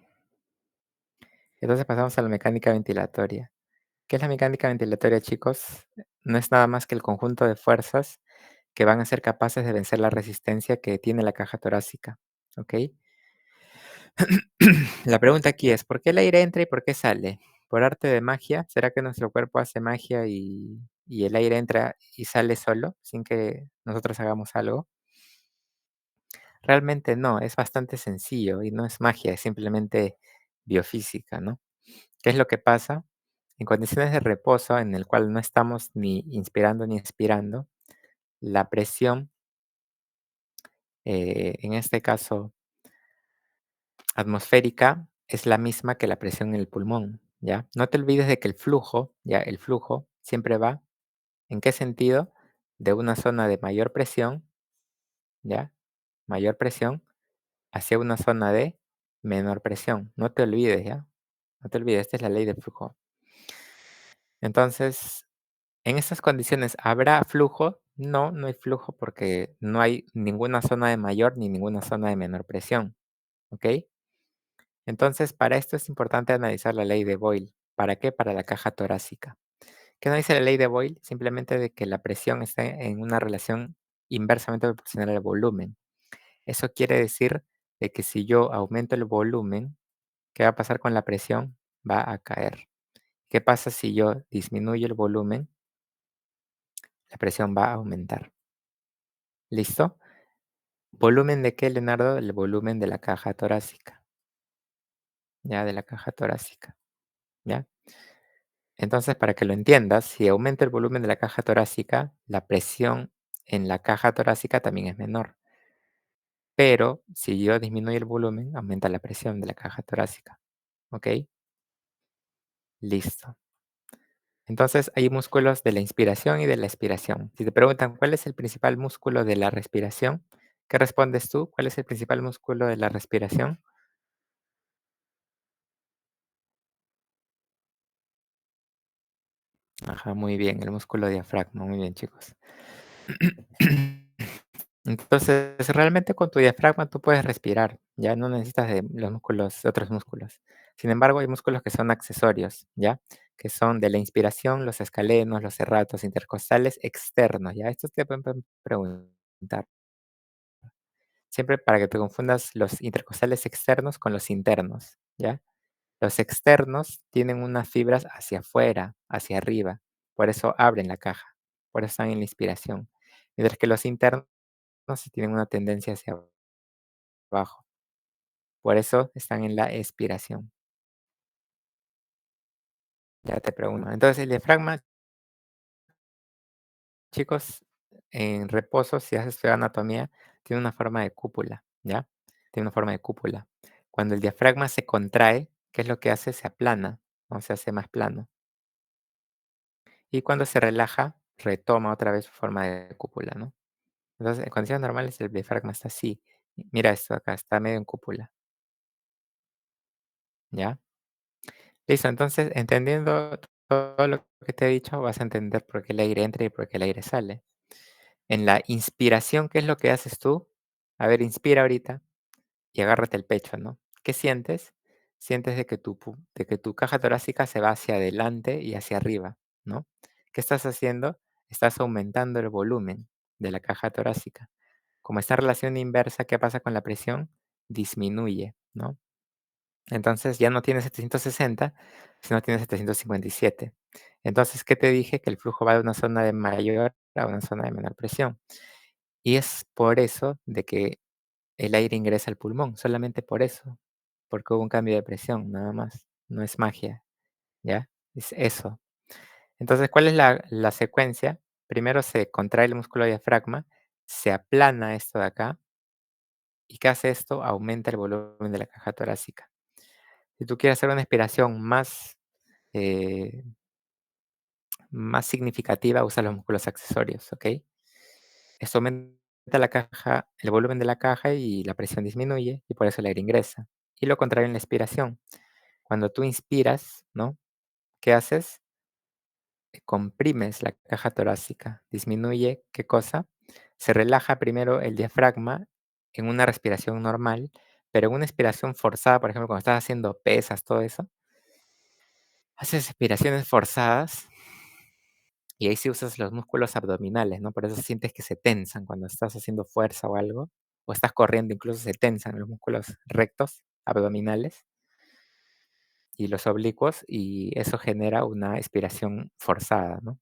Entonces pasamos a la mecánica ventilatoria. ¿Qué es la mecánica ventilatoria, chicos? No es nada más que el conjunto de fuerzas que van a ser capaces de vencer la resistencia que tiene la caja torácica, ¿ok? La pregunta aquí es, ¿por qué el aire entra y por qué sale? ¿Por arte de magia? ¿Será que nuestro cuerpo hace magia y el aire entra y sale solo, sin que nosotros hagamos algo? Realmente no, es bastante sencillo y no es magia, es simplemente biofísica, ¿no? ¿Qué es lo que pasa? En condiciones de reposo en el cual no estamos ni inspirando ni expirando, la presión, en este caso atmosférica, es la misma que la presión en el pulmón, ¿ya? No te olvides de que el flujo, ¿ya? El flujo siempre va, ¿en qué sentido? De una zona de mayor presión, ¿ya? Mayor presión hacia una zona de menor presión. No te olvides, ¿ya? No te olvides, esta es la ley del flujo. Entonces, en estas condiciones, ¿habrá flujo? No, no hay flujo porque no hay ninguna zona de mayor ni ninguna zona de menor presión, ¿ok? Entonces, para esto es importante analizar la ley de Boyle. ¿Para qué? Para la caja torácica. ¿Qué nos dice la ley de Boyle? Simplemente de que la presión está en una relación inversamente proporcional al volumen. Eso quiere decir de que si yo aumento el volumen, ¿qué va a pasar con la presión? Va a caer. ¿Qué pasa si yo disminuyo el volumen? La presión va a aumentar. ¿Listo? ¿Volumen de qué, Leonardo? El volumen de la caja torácica, ya, de la caja torácica, ¿ya? Entonces, para que lo entiendas, si aumenta el volumen de la caja torácica, la presión en la caja torácica también es menor. Pero si yo disminuyo el volumen, aumenta la presión de la caja torácica, ¿ok? Listo. Entonces, hay músculos de la inspiración y de la expiración. Si te preguntan cuál es el principal músculo de la respiración, ¿qué respondes tú? ¿Cuál es el principal músculo de la respiración? Ajá, muy bien, el músculo diafragma, muy bien, chicos. Entonces, realmente con tu diafragma tú puedes respirar, ya no necesitas de los músculos, de otros músculos. Sin embargo, hay músculos que son accesorios, ¿ya? Que son de la inspiración, los escalenos, los serratos intercostales externos, ¿ya? Estos te pueden preguntar. Siempre para que te confundas los intercostales externos con los internos, ¿ya? Los externos tienen unas fibras hacia afuera, hacia arriba, por eso abren la caja, por eso están en la inspiración. Mientras que los internos sí tienen una tendencia hacia abajo, por eso están en la expiración. Ya te pregunto. Entonces, el diafragma, chicos, en reposo, si haces tu anatomía, tiene una forma de cúpula, ¿ya? Tiene una forma de cúpula. Cuando el diafragma se contrae, ¿qué es lo que hace? Se aplana, ¿no? Se hace más plano. Y cuando se relaja, retoma otra vez su forma de cúpula, ¿no? Entonces, en condiciones normales el diafragma está así. Mira esto acá, está medio en cúpula, ¿ya? Listo, entonces, entendiendo todo lo que te he dicho, vas a entender por qué el aire entra y por qué el aire sale. En la inspiración, ¿qué es lo que haces tú? A ver, inspira ahorita y agárrate el pecho, ¿no? ¿Qué sientes? Sientes de que de que tu caja torácica se va hacia adelante y hacia arriba, ¿no? ¿Qué estás haciendo? Estás aumentando el volumen. de la caja torácica. Como esta relación inversa, ¿qué pasa con la presión? Disminuye, ¿no? Entonces ya no tienes 760, sino tienes 757. Entonces, ¿qué te dije? Que el flujo va de una zona de mayor a una zona de menor presión. Y es por eso de que el aire ingresa al pulmón, solamente por eso, porque hubo un cambio de presión, nada más. No es magia, ¿ya? Es eso. Entonces, ¿cuál es la secuencia? Primero se contrae el músculo diafragma, se aplana esto de acá, ¿y qué hace esto? Aumenta el volumen de la caja torácica. Si tú quieres hacer una inspiración eh, más significativa, usa los músculos accesorios, ¿ok? Esto aumenta la caja, el volumen de la caja y la presión disminuye y por eso el aire ingresa. Y lo contrario en la expiración. Cuando tú inspiras, ¿no? ¿Qué haces? Comprimes la caja torácica, disminuye, ¿qué cosa? Se relaja primero el diafragma en una respiración normal, pero en una expiración forzada, por ejemplo, cuando estás haciendo pesas, todo eso, haces respiraciones forzadas y ahí sí usas los músculos abdominales, ¿no? Por eso sientes que se tensan cuando estás haciendo fuerza o algo, o estás corriendo, incluso se tensan los músculos rectos, abdominales y los oblicuos, y eso genera una expiración forzada, ¿no?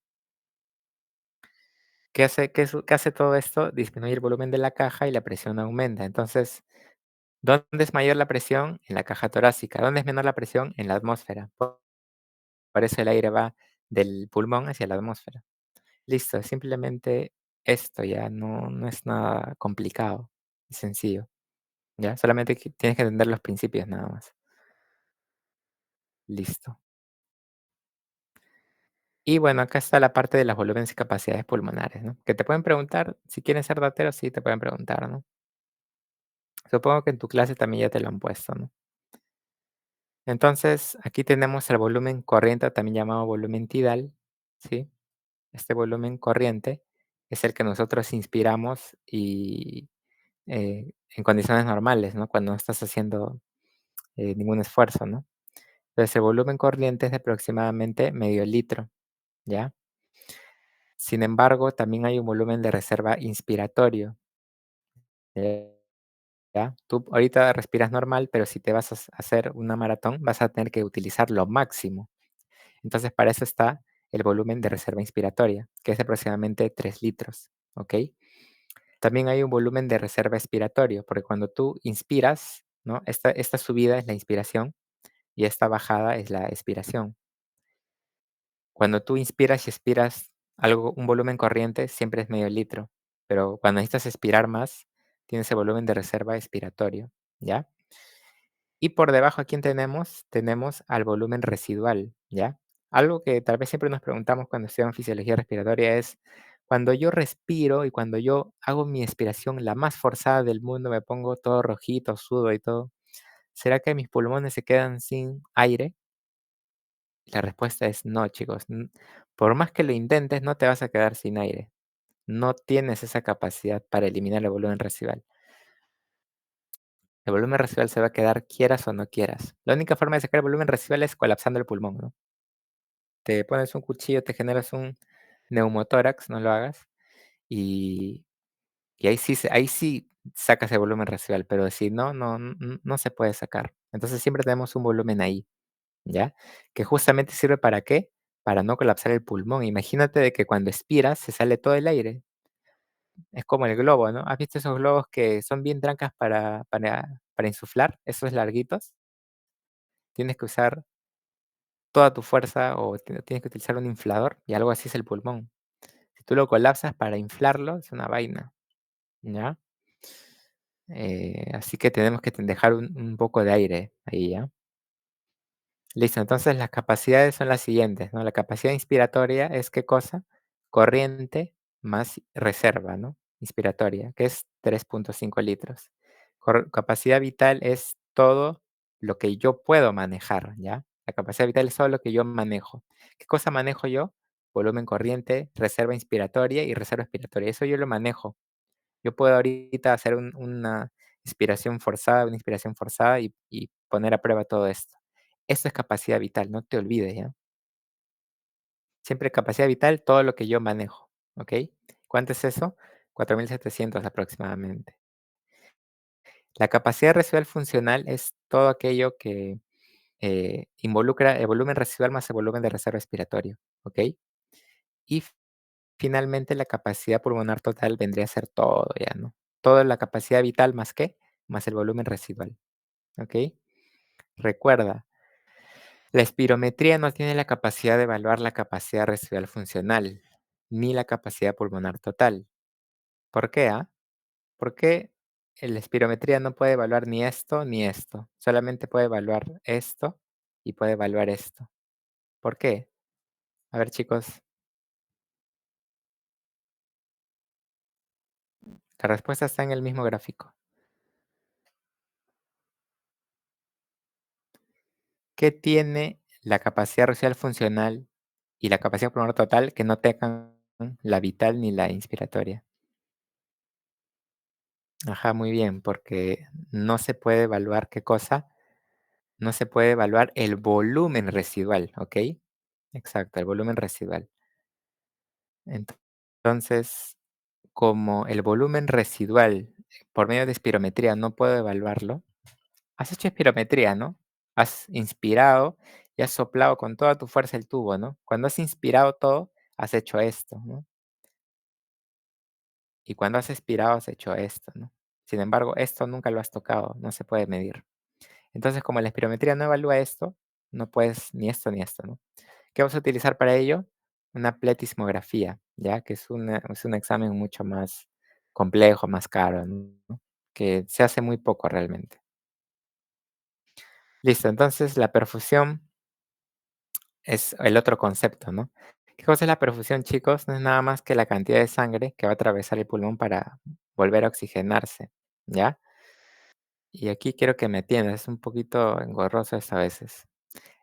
¿Qué hace todo esto? Disminuye el volumen de la caja y la presión aumenta. Entonces, ¿dónde es mayor la presión? En la caja torácica. ¿Dónde es menor la presión? En la atmósfera. Por eso el aire va del pulmón hacia la atmósfera. Listo, es simplemente esto ya, no es nada complicado, es sencillo, ¿ya? Solamente tienes que entender los principios nada más. Listo. Y bueno, acá está la parte de los volúmenes y capacidades pulmonares, ¿no? Que te pueden preguntar, si quieren ser dateros, sí te pueden preguntar, ¿no? Supongo que en tu clase también ya te lo han puesto, ¿no? Entonces, aquí tenemos el volumen corriente, también llamado volumen tidal, ¿sí? Este volumen corriente es el que nosotros inspiramos y en condiciones normales, ¿no? Cuando no estás haciendo ningún esfuerzo, ¿no? Entonces, el volumen corriente es de aproximadamente medio litro, ¿ya? Sin embargo, también hay un volumen de reserva inspiratorio, eh, ¿ya? Tú ahorita respiras normal, pero si te vas a hacer una maratón, vas a tener que utilizar lo máximo. Entonces, para eso está el volumen de reserva inspiratoria, que es de aproximadamente 3 litros, ¿ok? También hay un volumen de reserva expiratorio, porque cuando tú inspiras, ¿no? Esta subida es la inspiración y esta bajada es la expiración. Cuando tú inspiras y expiras algo, un volumen corriente, siempre es medio litro, pero cuando necesitas expirar más, tienes el volumen de reserva expiratorio, ¿ya? Y por debajo, ¿a quién tenemos? Tenemos al volumen residual, ¿ya? Algo que tal vez siempre nos preguntamos cuando estudiamos fisiología respiratoria es, cuando yo respiro y cuando yo hago mi expiración la más forzada del mundo, me pongo todo rojito, sudo y todo, ¿será que mis pulmones se quedan sin aire? La respuesta es no, chicos. Por más que lo intentes, no te vas a quedar sin aire. No tienes esa capacidad para eliminar el volumen residual. El volumen residual se va a quedar quieras o no quieras. La única forma de sacar el volumen residual es colapsando el pulmón, ¿no? Te pones un cuchillo, te generas un neumotórax, no lo hagas, y, y ahí sí sacas el volumen residual, pero si no, no se puede sacar. Entonces siempre tenemos un volumen ahí, ¿ya? Que justamente sirve para qué? Para no colapsar el pulmón. Imagínate de que cuando expiras se sale todo el aire. Es como el globo, ¿no? ¿Has visto esos globos que son bien trancas para insuflar? Esos larguitos. Tienes que usar toda tu fuerza o tienes que utilizar un inflador y algo así es el pulmón. Si tú lo colapsas para inflarlo, es una vaina, ¿ya? Así que tenemos que dejar un poco de aire ahí, ¿ya? Listo, entonces las capacidades son las siguientes, ¿no? La capacidad inspiratoria es ¿qué cosa? Corriente más reserva, ¿no? Inspiratoria, que es 3,5 litros. Capacidad vital es todo lo que yo puedo manejar, ¿ya? La capacidad vital es todo lo que yo manejo. ¿Qué cosa manejo yo? Volumen corriente, reserva inspiratoria y reserva expiratoria. Eso yo lo manejo. Yo puedo ahorita hacer una inspiración forzada y poner a prueba todo esto. Esto es capacidad vital, no te olvides, ¿ya? Siempre capacidad vital, todo lo que yo manejo, ¿ok? ¿Cuánto es eso? 4.700 aproximadamente. La capacidad residual funcional es todo aquello que involucra el volumen residual más el volumen de reserva respiratorio, ¿ok? Y finalmente la capacidad pulmonar total vendría a ser todo ya, ¿no? Toda la capacidad vital más qué, más el volumen residual, ¿ok? Recuerda, la espirometría no tiene la capacidad de evaluar la capacidad residual funcional, ni la capacidad pulmonar total. ¿Por qué? Porque la espirometría no puede evaluar ni esto ni esto. Solamente puede evaluar esto y puede evaluar esto. ¿Por qué? A ver, chicos, la respuesta está en el mismo gráfico. ¿Qué tiene la capacidad residual funcional y la capacidad pulmonar total que no tengan la vital ni la inspiratoria? Ajá, muy bien, porque no se puede evaluar qué cosa, no se puede evaluar el volumen residual, ¿ok? Exacto, el volumen residual. Entonces, como el volumen residual por medio de espirometría no puedo evaluarlo, has hecho espirometría, ¿no? Has inspirado y has soplado con toda tu fuerza el tubo, ¿no? Cuando has inspirado todo, has hecho esto, ¿no? Y cuando has expirado, has hecho esto, ¿no? Sin embargo, esto nunca lo has tocado, no se puede medir. Entonces, como la espirometría no evalúa esto, no puedes ni esto ni esto, ¿no? ¿Qué vas a utilizar para ello? Una pletismografía, ¿ya? Que es un examen mucho más complejo, más caro, ¿no? Que se hace muy poco realmente. Listo, entonces la perfusión es el otro concepto, ¿no? ¿Qué cosa es la perfusión, chicos? No es nada más que la cantidad de sangre que va a atravesar el pulmón para volver a oxigenarse, ¿ya? Y aquí quiero que me atiendas, es un poquito engorroso esto a veces.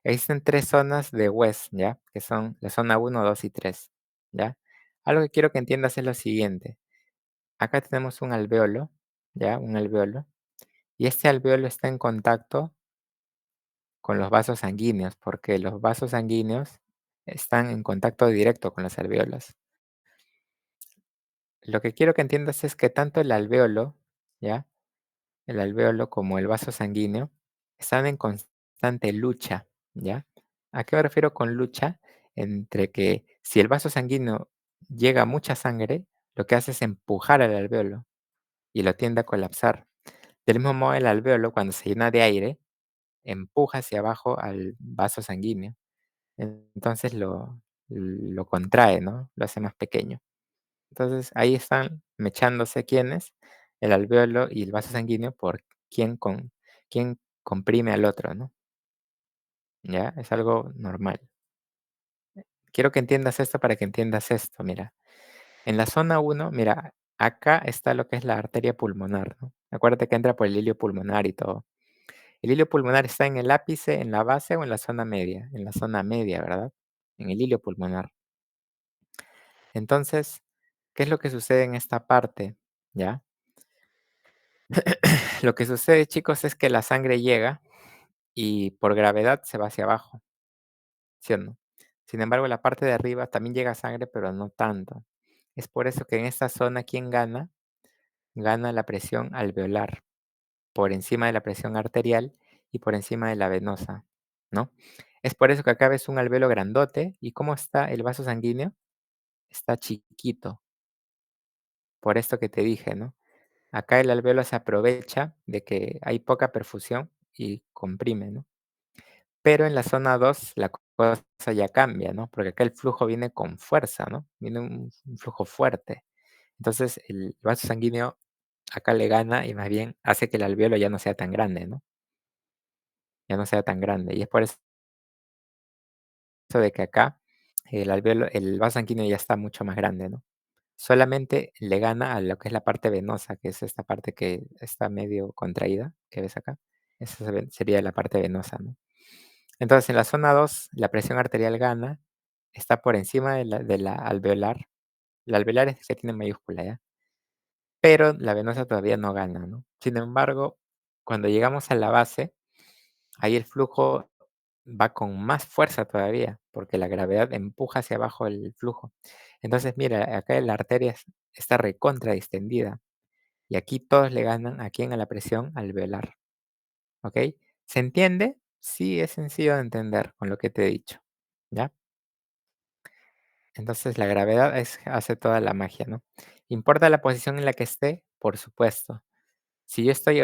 Existen 3 zonas de West, ¿ya? Que son la zona uno, 2 y 3, ¿ya? Algo que quiero que entiendas es lo siguiente. Acá tenemos un alveolo, ¿ya? Un alveolo. Y este alveolo está en contacto con los vasos sanguíneos, porque los vasos sanguíneos están en contacto directo con los alveolos. Lo que quiero que entiendas es que tanto el alveolo, ¿ya? El alveolo como el vaso sanguíneo están en constante lucha, ¿ya? ¿A qué me refiero con lucha? Entre que si el vaso sanguíneo llega a mucha sangre, lo que hace es empujar al alveolo y lo tiende a colapsar. Del mismo modo, el alveolo, cuando se llena de aire, empuja hacia abajo al vaso sanguíneo. Entonces lo contrae, ¿no? Lo hace más pequeño. Entonces ahí están mechándose quiénes, el alveolo y el vaso sanguíneo por quién comprime al otro, ¿no? ¿Ya? Es algo normal. Quiero que entiendas esto para que entiendas esto, mira. En la zona uno, mira, acá está lo que es la arteria pulmonar, ¿no? Acuérdate que entra por el hilio pulmonar y todo. El hilio pulmonar está en el ápice, en la base o en la zona media. En la zona media, ¿verdad? En el hilio pulmonar. Entonces, ¿qué es lo que sucede en esta parte? ¿Ya? Lo que sucede, chicos, es que la sangre llega y por gravedad se va hacia abajo, ¿sí o no? Sin embargo, la parte de arriba también llega sangre, pero no tanto. Es por eso que en esta zona, ¿quién gana? Gana la presión alveolar, por encima de la presión arterial y por encima de la venosa, ¿no? Es por eso que acá ves un alveolo grandote y ¿cómo está el vaso sanguíneo? Está chiquito, por esto que te dije, ¿no? Acá el alveolo se aprovecha de que hay poca perfusión y comprime, ¿no? Pero en la zona 2 la cosa ya cambia, ¿no? Porque acá el flujo viene con fuerza, ¿no? Viene un flujo fuerte. Entonces, el vaso sanguíneo acá le gana y más bien hace que el alveolo ya no sea tan grande, ¿no? Ya no sea tan grande. Y es por eso de que acá el vaso sanguíneo ya está mucho más grande, ¿no? Solamente le gana a lo que es la parte venosa, que es esta parte que está medio contraída, que ves acá. Esa sería la parte venosa, ¿no? Entonces, en la zona 2 la presión arterial gana, está por encima de la alveolar. La alveolar es que tiene mayúscula, ¿ya? Pero la venosa todavía no gana, ¿no? Sin embargo, cuando llegamos a la base, ahí el flujo va con más fuerza todavía, porque la gravedad empuja hacia abajo el flujo. Entonces, mira, acá la arteria está recontra distendida y aquí todos le ganan a quién, a la presión alveolar, ¿ok? ¿Se entiende? Sí, es sencillo de entender con lo que te he dicho, ¿ya? Entonces la gravedad hace toda la magia, ¿no? ¿Importa la posición en la que esté? Por supuesto. Si yo estoy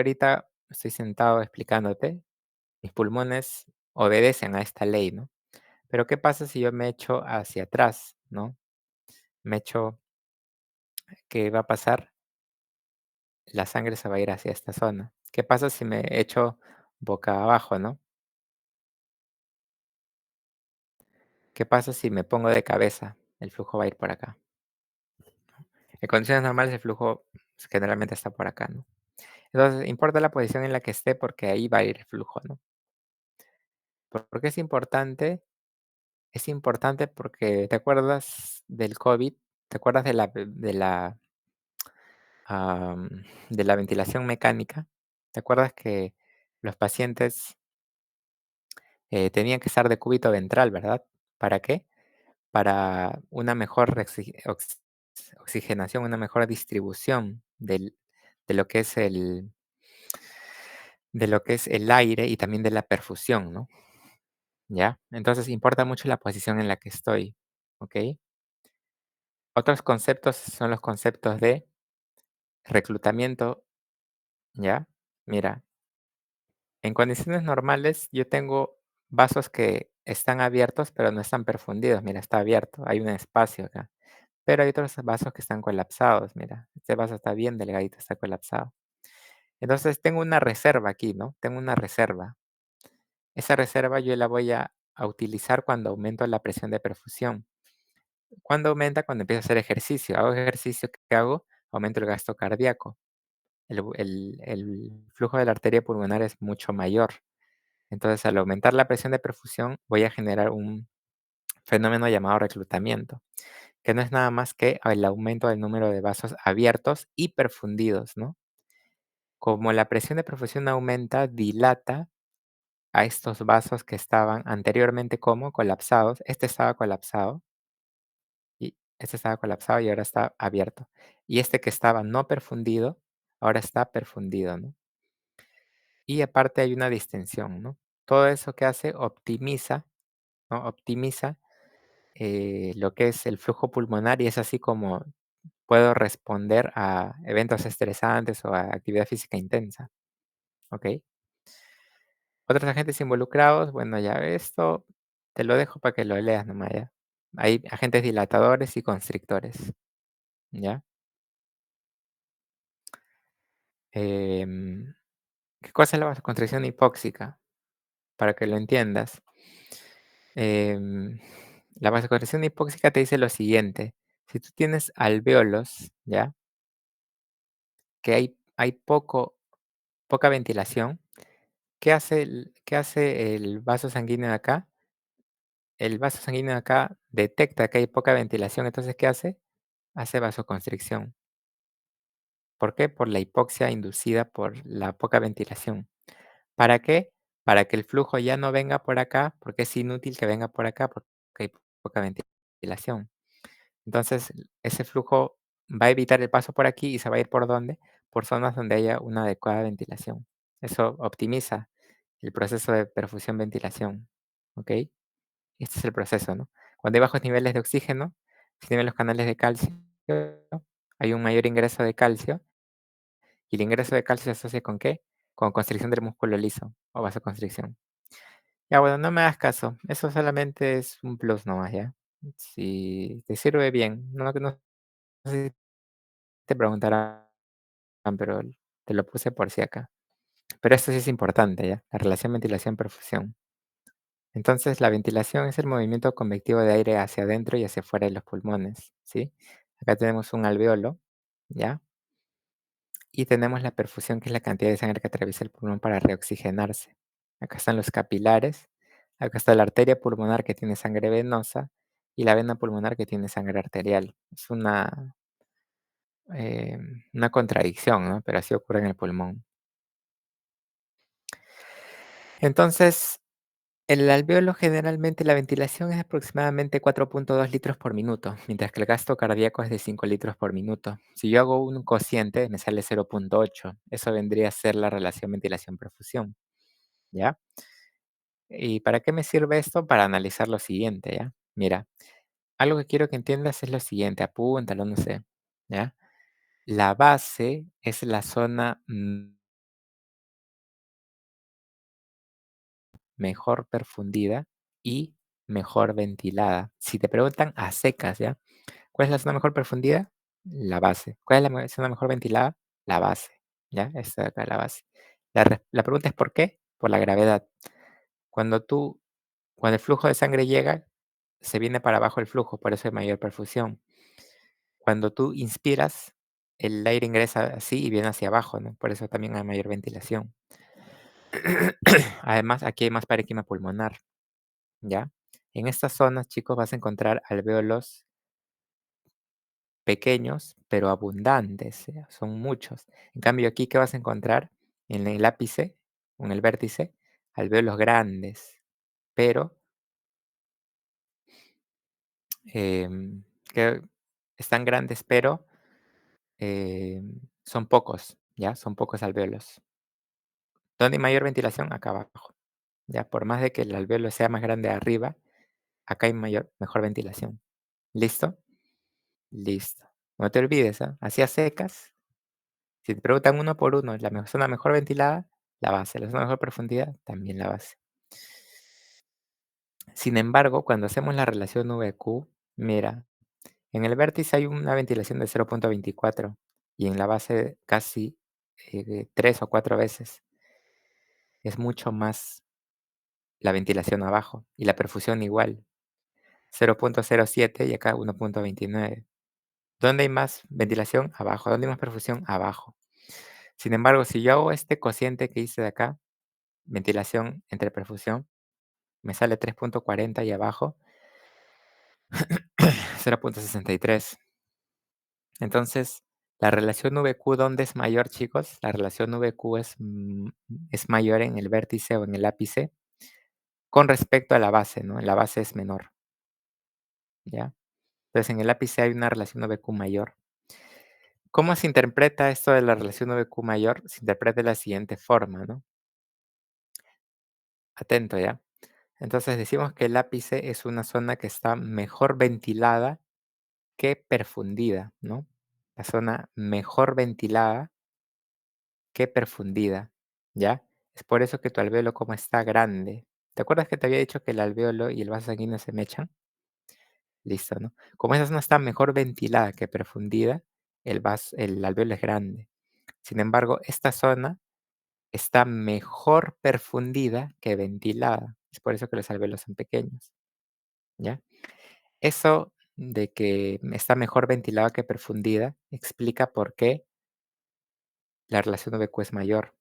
sentado explicándote, mis pulmones obedecen a esta ley, ¿no? Pero ¿qué pasa si yo me echo hacia atrás, ¿no? Me echo, ¿qué va a pasar? La sangre se va a ir hacia esta zona. ¿Qué pasa si me echo boca abajo, no? ¿Qué pasa si me pongo de cabeza? El flujo va a ir por acá. En condiciones normales el flujo generalmente está por acá, ¿no? Entonces, importa la posición en la que esté porque ahí va a ir el flujo, ¿no? ¿Por qué es importante? Es importante porque, ¿te acuerdas del COVID? ¿Te acuerdas de la ventilación mecánica? ¿Te acuerdas que los pacientes tenían que estar de cúbito ventral, verdad? ¿Para qué? Para una mejor oxigenación, una mejor distribución de lo que es el aire y también de la perfusión, ¿no? ¿Ya? Entonces importa mucho la posición en la que estoy, ¿ok? Otros conceptos son los conceptos de reclutamiento, ¿ya? Mira, en condiciones normales yo tengo vasos que están abiertos, pero no están perfundidos. Mira, está abierto, hay un espacio acá. Pero hay otros vasos que están colapsados. Mira, este vaso está bien delgadito, está colapsado. Entonces tengo una reserva aquí, ¿no? Tengo una reserva. Esa reserva yo la voy a utilizar cuando aumento la presión de perfusión. ¿Cuándo aumenta? Cuando empiezo a hacer ejercicio. Hago ejercicio, ¿qué hago? Aumento el gasto cardíaco. El flujo de la arteria pulmonar es mucho mayor. Entonces, al aumentar la presión de perfusión, voy a generar un fenómeno llamado reclutamiento, que no es nada más que el aumento del número de vasos abiertos y perfundidos, ¿no? Como la presión de perfusión aumenta, dilata a estos vasos que estaban anteriormente como colapsados. Este estaba colapsado y ahora está abierto. Y este que estaba no perfundido, ahora está perfundido, ¿no? Y aparte hay una distensión, ¿no? Todo eso que hace optimiza, ¿no? Optimiza lo que es el flujo pulmonar y es así como puedo responder a eventos estresantes o a actividad física intensa, ¿ok? Otros agentes involucrados, bueno, ya esto te lo dejo para que lo leas nomás, ¿ya? Hay agentes dilatadores y constrictores, ¿ya? Em, ¿Qué cosa es la vasoconstricción hipóxica? Para que lo entiendas. Em, la vasoconstricción hipóxica te dice lo siguiente: si tú tienes alvéolos, ¿ya? Que hay poca ventilación, ¿qué hace el vaso sanguíneo de acá? El vaso sanguíneo de acá detecta que hay poca ventilación, entonces, ¿qué hace? Hace vasoconstricción. ¿Por qué? Por la hipoxia inducida por la poca ventilación. ¿Para qué? Para que el flujo ya no venga por acá, porque es inútil que venga por acá, porque hay poca ventilación. Entonces, ese flujo va a evitar el paso por aquí y se va a ir ¿por dónde? Por zonas donde haya una adecuada ventilación. Eso optimiza el proceso de perfusión-ventilación, ¿ok? Este es el proceso, ¿no? Cuando hay bajos niveles de oxígeno, se tienen los canales de calcio, hay un mayor ingreso de calcio, y el ingreso de calcio se asocia ¿con qué? Con constricción del músculo liso o vasoconstricción. Ya, bueno, no me hagas caso, eso solamente es un plus nomás, ¿ya? Si te sirve bien, no sé si te preguntarán, pero te lo puse por si acá. Pero esto sí es importante, ¿ya? La relación ventilación-perfusión. Entonces, la ventilación es el movimiento convectivo de aire hacia adentro y hacia afuera de los pulmones, ¿sí? Acá tenemos un alveolo, ¿ya? Y tenemos la perfusión, que es la cantidad de sangre que atraviesa el pulmón para reoxigenarse. Acá están los capilares, acá está la arteria pulmonar que tiene sangre venosa y la vena pulmonar que tiene sangre arterial. Es una contradicción, ¿no? Pero así ocurre en el pulmón. Entonces, El alvéolo generalmente la ventilación es aproximadamente 4,2 litros por minuto, mientras que el gasto cardíaco es de 5 litros por minuto. Si yo hago un cociente, me sale 0,8. Eso vendría a ser la relación ventilación-perfusión, ¿ya? ¿Y para qué me sirve esto? Para analizar lo siguiente, ¿ya? Mira, algo que quiero que entiendas es lo siguiente, apúntalo, no sé, ¿ya? La base es la zona mejor perfundida y mejor ventilada. Si te preguntan a secas, ¿ya? ¿Cuál es la zona mejor perfundida? La base. ¿Cuál es la zona mejor ventilada? La base, ¿ya? Esta de acá, la base. La pregunta es ¿por qué? Por la gravedad. Cuando tú, cuando el flujo de sangre llega, se viene para abajo el flujo, por eso hay mayor perfusión. Cuando tú inspiras, el aire ingresa así y viene hacia abajo, ¿no? Por eso también hay mayor ventilación. Además, aquí hay más parénquima pulmonar, ¿ya? En estas zonas, chicos, vas a encontrar alvéolos pequeños, pero abundantes, son muchos. En cambio, aquí, ¿qué vas a encontrar? En el ápice, o en el vértice, alvéolos grandes, pero que están grandes, pero son pocos, ¿ya? Son pocos alvéolos. ¿Dónde hay mayor ventilación? Acá abajo. Ya, por más de que el alvéolo sea más grande arriba, acá hay mejor ventilación. ¿Listo? Listo. No te olvides, ¿ah? Así a secas. Si te preguntan uno por uno, la zona mejor ventilada, la base. La zona mejor profundidad, también la base. Sin embargo, cuando hacemos la relación V-Q, mira, en el vértice hay una ventilación de 0,24 y en la base casi 3 o 4 veces. Es mucho más la ventilación abajo y la perfusión igual. 0,07 y acá 1,29. ¿Dónde hay más ventilación? Abajo. ¿Dónde hay más perfusión? Abajo. Sin embargo, si yo hago este cociente que hice de acá, ventilación entre perfusión, me sale 3,40 y abajo 0,63. Entonces, la relación VQ, ¿dónde es mayor, chicos? La relación VQ es mayor en el vértice o en el ápice con respecto a la base, ¿no? En la base es menor, ¿ya? Entonces, en el ápice hay una relación VQ mayor. ¿Cómo se interpreta esto de la relación VQ mayor? Se interpreta de la siguiente forma, ¿no? Atento, ¿ya? Entonces decimos que el ápice es una zona que está mejor ventilada que perfundida, ¿no? La zona mejor ventilada que perfundida, ¿ya? Es por eso que tu alvéolo como está grande. ¿Te acuerdas que te había dicho que el alvéolo y el vaso sanguíneo se mechan? Listo, ¿no? Como esa zona está mejor ventilada que perfundida, el alvéolo es grande. Sin embargo, esta zona está mejor perfundida que ventilada. Es por eso que los alvéolos son pequeños, ¿ya? Eso de que está mejor ventilada que perfundida explica por qué la relación V-Q es mayor.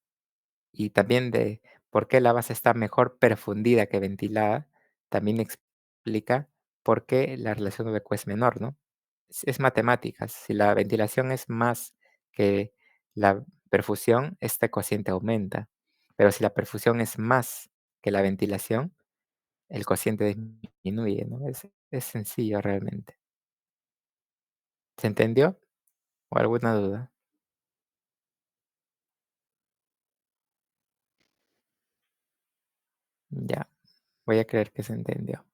Y también de por qué la base está mejor perfundida que ventilada, también explica por qué la relación V-Q es menor, ¿no? Es matemáticas. Si la ventilación es más que la perfusión, este cociente aumenta. Pero si la perfusión es más que la ventilación, el cociente disminuye, ¿no? Es sencillo realmente. ¿Se entendió? ¿O alguna duda? Ya, voy a creer que se entendió.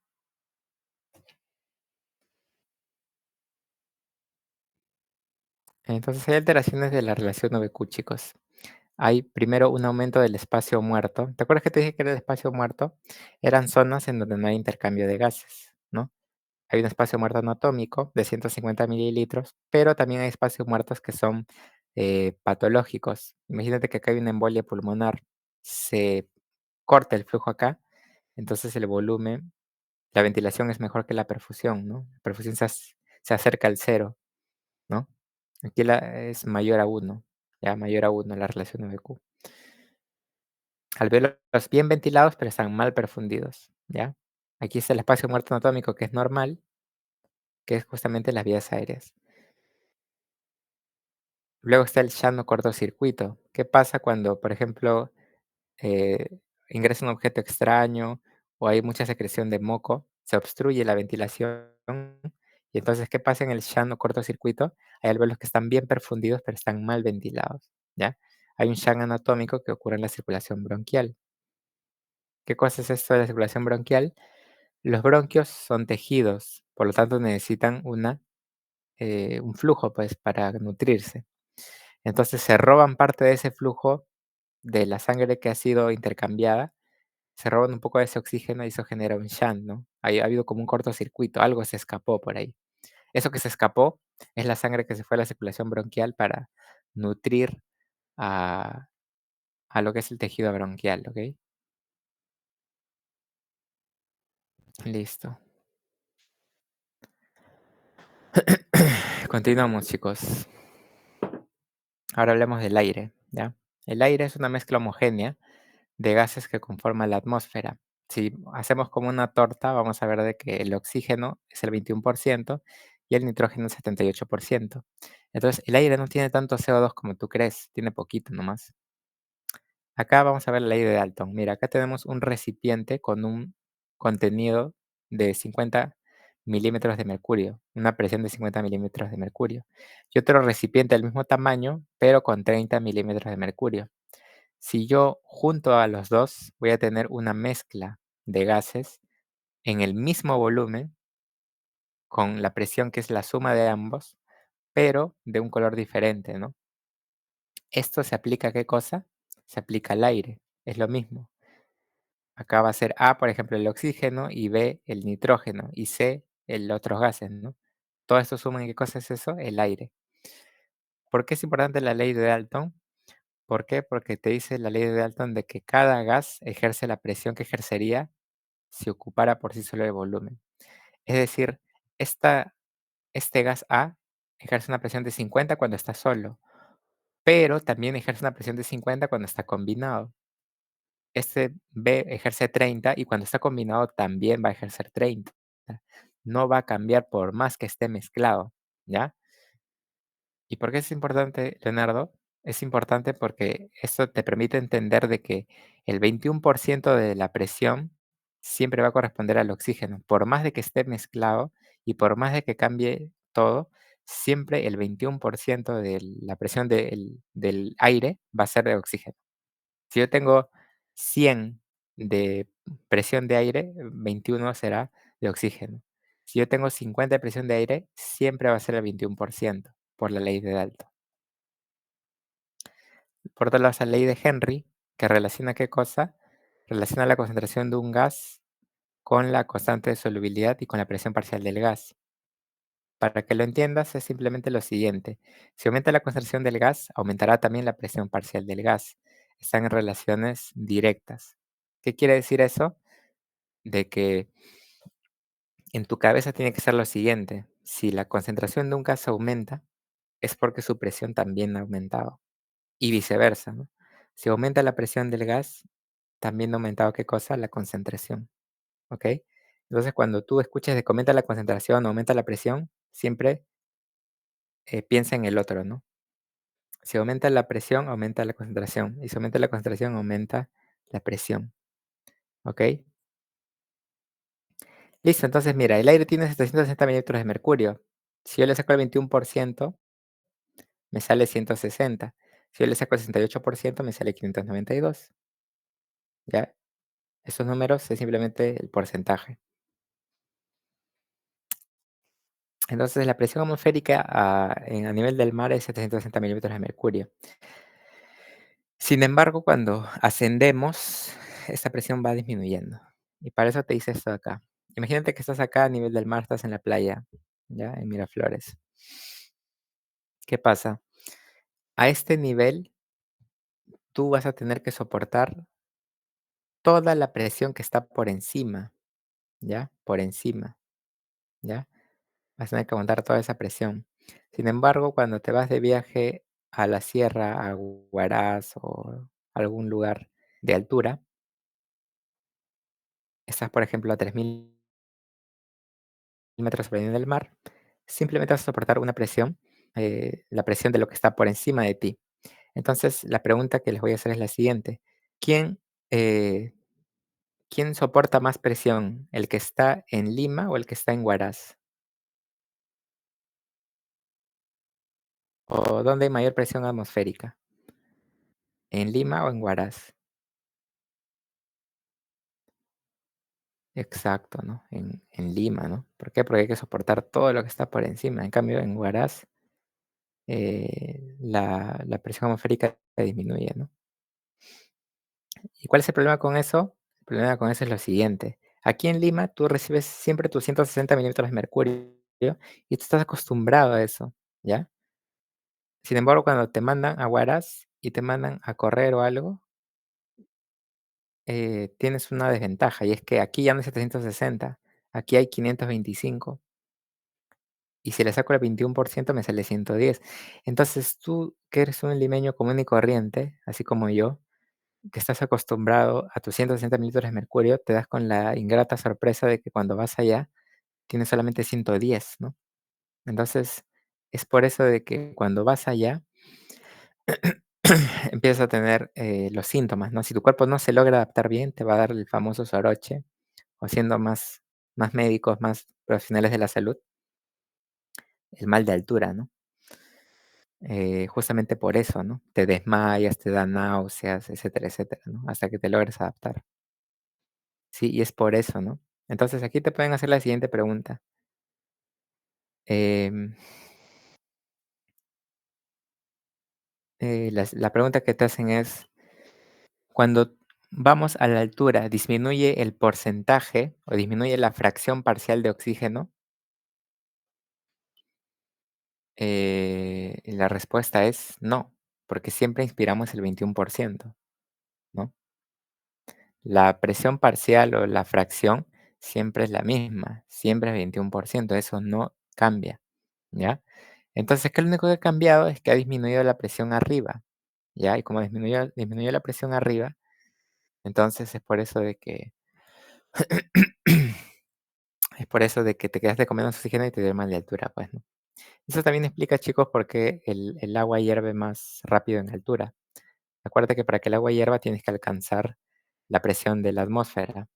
Entonces hay alteraciones de la relación OBQ, chicos. Hay primero un aumento del espacio muerto. ¿Te acuerdas que te dije que era el espacio muerto? Eran zonas en donde no hay intercambio de gases, ¿no? Hay un espacio muerto anatómico de 150 mililitros, pero también hay espacios muertos que son patológicos. Imagínate que acá hay una embolia pulmonar, se corta el flujo acá, entonces el volumen, la ventilación es mejor que la perfusión, ¿no? La perfusión se acerca al cero, ¿no? Aquí es mayor a uno, ya mayor a uno la relación VQ. Alvéolos bien ventilados, pero están mal perfundidos, ¿ya? Aquí está el espacio muerto anatómico, que es normal, que es justamente las vías aéreas. Luego está el llano cortocircuito. ¿Qué pasa cuando, por ejemplo, ingresa un objeto extraño o hay mucha secreción de moco, se obstruye la ventilación y entonces, ¿qué pasa en el shunt o cortocircuito? Hay alvéolos que están bien perfundidos, pero están mal ventilados, ¿ya? Hay un shunt anatómico que ocurre en la circulación bronquial. ¿Qué cosa es esto de la circulación bronquial? Los bronquios son tejidos, por lo tanto necesitan un flujo, pues, para nutrirse. Entonces se roban parte de ese flujo de la sangre que ha sido intercambiada, se roban un poco de ese oxígeno y eso genera un shunt, ¿no? Ha habido como un cortocircuito, algo se escapó por ahí. Eso que se escapó es la sangre que se fue a la circulación bronquial para nutrir a, a lo que es el tejido bronquial, ¿ok? Listo. Continuamos, chicos. Ahora hablemos del aire, ¿ya? El aire es una mezcla homogénea de gases que conforman la atmósfera. Si hacemos como una torta, vamos a ver de que el oxígeno es el 21% y el nitrógeno el 78%. Entonces, el aire no tiene tanto CO2 como tú crees, tiene poquito nomás. Acá vamos a ver la ley de Dalton. Mira, acá tenemos un recipiente con un contenido de 50 milímetros de mercurio, una presión de 50 milímetros de mercurio. Y otro recipiente del mismo tamaño, pero con 30 milímetros de mercurio. Si yo junto a los dos voy a tener una mezcla de gases en el mismo volumen, con la presión que es la suma de ambos, pero de un color diferente, ¿no? Esto se aplica a qué cosa? Se aplica al aire, es lo mismo. Acá va a ser A, por ejemplo, el oxígeno, y B, el nitrógeno, y C, el otros gases, ¿no? Todo esto suma, ¿en qué cosa es eso? El aire. ¿Por qué es importante la ley de Dalton? ¿Por qué? Porque te dice la ley de Dalton de que cada gas ejerce la presión que ejercería si ocupara por sí solo el volumen. Es decir, esta, este gas A ejerce una presión de 50 cuando está solo, pero también ejerce una presión de 50 cuando está combinado. Este B ejerce 30 y cuando está combinado también va a ejercer 30. No va a cambiar por más que esté mezclado, ¿ya? ¿Y por qué es importante, Leonardo? Es importante porque esto te permite entender de que el 21% de la presión siempre va a corresponder al oxígeno. Por más de que esté mezclado y por más de que cambie todo, siempre el 21% de la presión del aire va a ser de oxígeno. Si yo tengo 100 de presión de aire, 21 será de oxígeno. Si yo tengo 50 de presión de aire, siempre va a ser el 21% por la ley de Dalton. Por otro lado, esa ley de Henry, que relaciona qué cosa? Relaciona la concentración de un gas con la constante de solubilidad y con la presión parcial del gas. Para que lo entiendas, es simplemente lo siguiente. Si aumenta la concentración del gas, aumentará también la presión parcial del gas. Están en relaciones directas. ¿Qué quiere decir eso? De que en tu cabeza tiene que ser lo siguiente. Si la concentración de un gas aumenta, es porque su presión también ha aumentado. Y viceversa, ¿no? Si aumenta la presión del gas, también ha aumentado, ¿qué cosa? La concentración, ¿ok? Entonces, cuando tú escuches de que aumenta la concentración o aumenta la presión, siempre piensa en el otro, ¿no? Si aumenta la presión, aumenta la concentración. Y si aumenta la concentración, aumenta la presión, ¿ok? Listo, entonces mira, el aire tiene 760 mililitros de mercurio. Si yo le saco el 21%, me sale 160. Si yo le saco el 68%, me sale 592. ¿Ya? Esos números es simplemente el porcentaje. Entonces, la presión atmosférica a nivel del mar es 760 milímetros de mercurio. Sin embargo, cuando ascendemos, esta presión va disminuyendo. Y para eso te dice esto de acá. Imagínate que estás acá a nivel del mar, estás en la playa, ¿ya? En Miraflores. ¿Qué pasa? A este nivel, tú vas a tener que soportar toda la presión que está por encima, ¿ya? Por encima, ¿ya? Vas a tener que aguantar toda esa presión. Sin embargo, cuando te vas de viaje a la sierra, a Huaraz o algún lugar de altura, estás, por ejemplo, a 3000 metros sobre el nivel del mar, simplemente vas a soportar una presión, la presión de lo que está por encima de ti. Entonces, la pregunta que les voy a hacer es la siguiente. ¿Quién, eh, ¿Quién soporta más presión, el que está en Lima o el que está en Huaraz? ¿O dónde hay mayor presión atmosférica? ¿En Lima o en Huaraz? Exacto, ¿no? En Lima, ¿no? ¿Por qué? Porque hay que soportar todo lo que está por encima. En cambio, en Huaraz, la presión atmosférica disminuye, ¿no? ¿Y cuál es el problema con eso? El problema con eso es lo siguiente. Aquí en Lima tú recibes siempre tus 160 milímetros de mercurio y tú estás acostumbrado a eso, ¿ya? Sin embargo, cuando te mandan a Huaraz y te mandan a correr o algo, tienes una desventaja y es que aquí ya no hay 760, aquí hay 525 y si le saco el 21% me sale 110. Entonces tú, que eres un limeño común y corriente, así como yo, que estás acostumbrado a tus 160 mililitros de mercurio, te das con la ingrata sorpresa de que cuando vas allá tienes solamente 110, ¿no? Entonces, es por eso de que cuando vas allá empiezas a tener los síntomas, ¿no? Si tu cuerpo no se logra adaptar bien, te va a dar el famoso soroche, o siendo más médicos, más profesionales de la salud, el mal de altura, ¿no? Justamente por eso, ¿no? Te desmayas, te da náuseas, etcétera, etcétera, ¿no? Hasta que te logres adaptar. Sí, y es por eso, ¿no? Entonces aquí te pueden hacer la siguiente pregunta. Em, la pregunta que te hacen es, cuando vamos a la altura, ¿disminuye el porcentaje o disminuye la fracción parcial de oxígeno? Y la respuesta es no, porque siempre inspiramos el 21%, ¿no? La presión parcial o la fracción siempre es la misma, siempre es 21%, eso no cambia, ¿ya? Entonces, ¿qué es lo único que ha cambiado? Es que ha disminuido la presión arriba, ¿ya? Y como disminuyó la presión arriba, entonces es por eso de que es por eso de que te quedaste con menos oxígeno y te dio mal de altura, pues, ¿no? Eso también explica, chicos, por qué el agua hierve más rápido en altura. Acuérdate que para que el agua hierva tienes que alcanzar la presión de la atmósfera.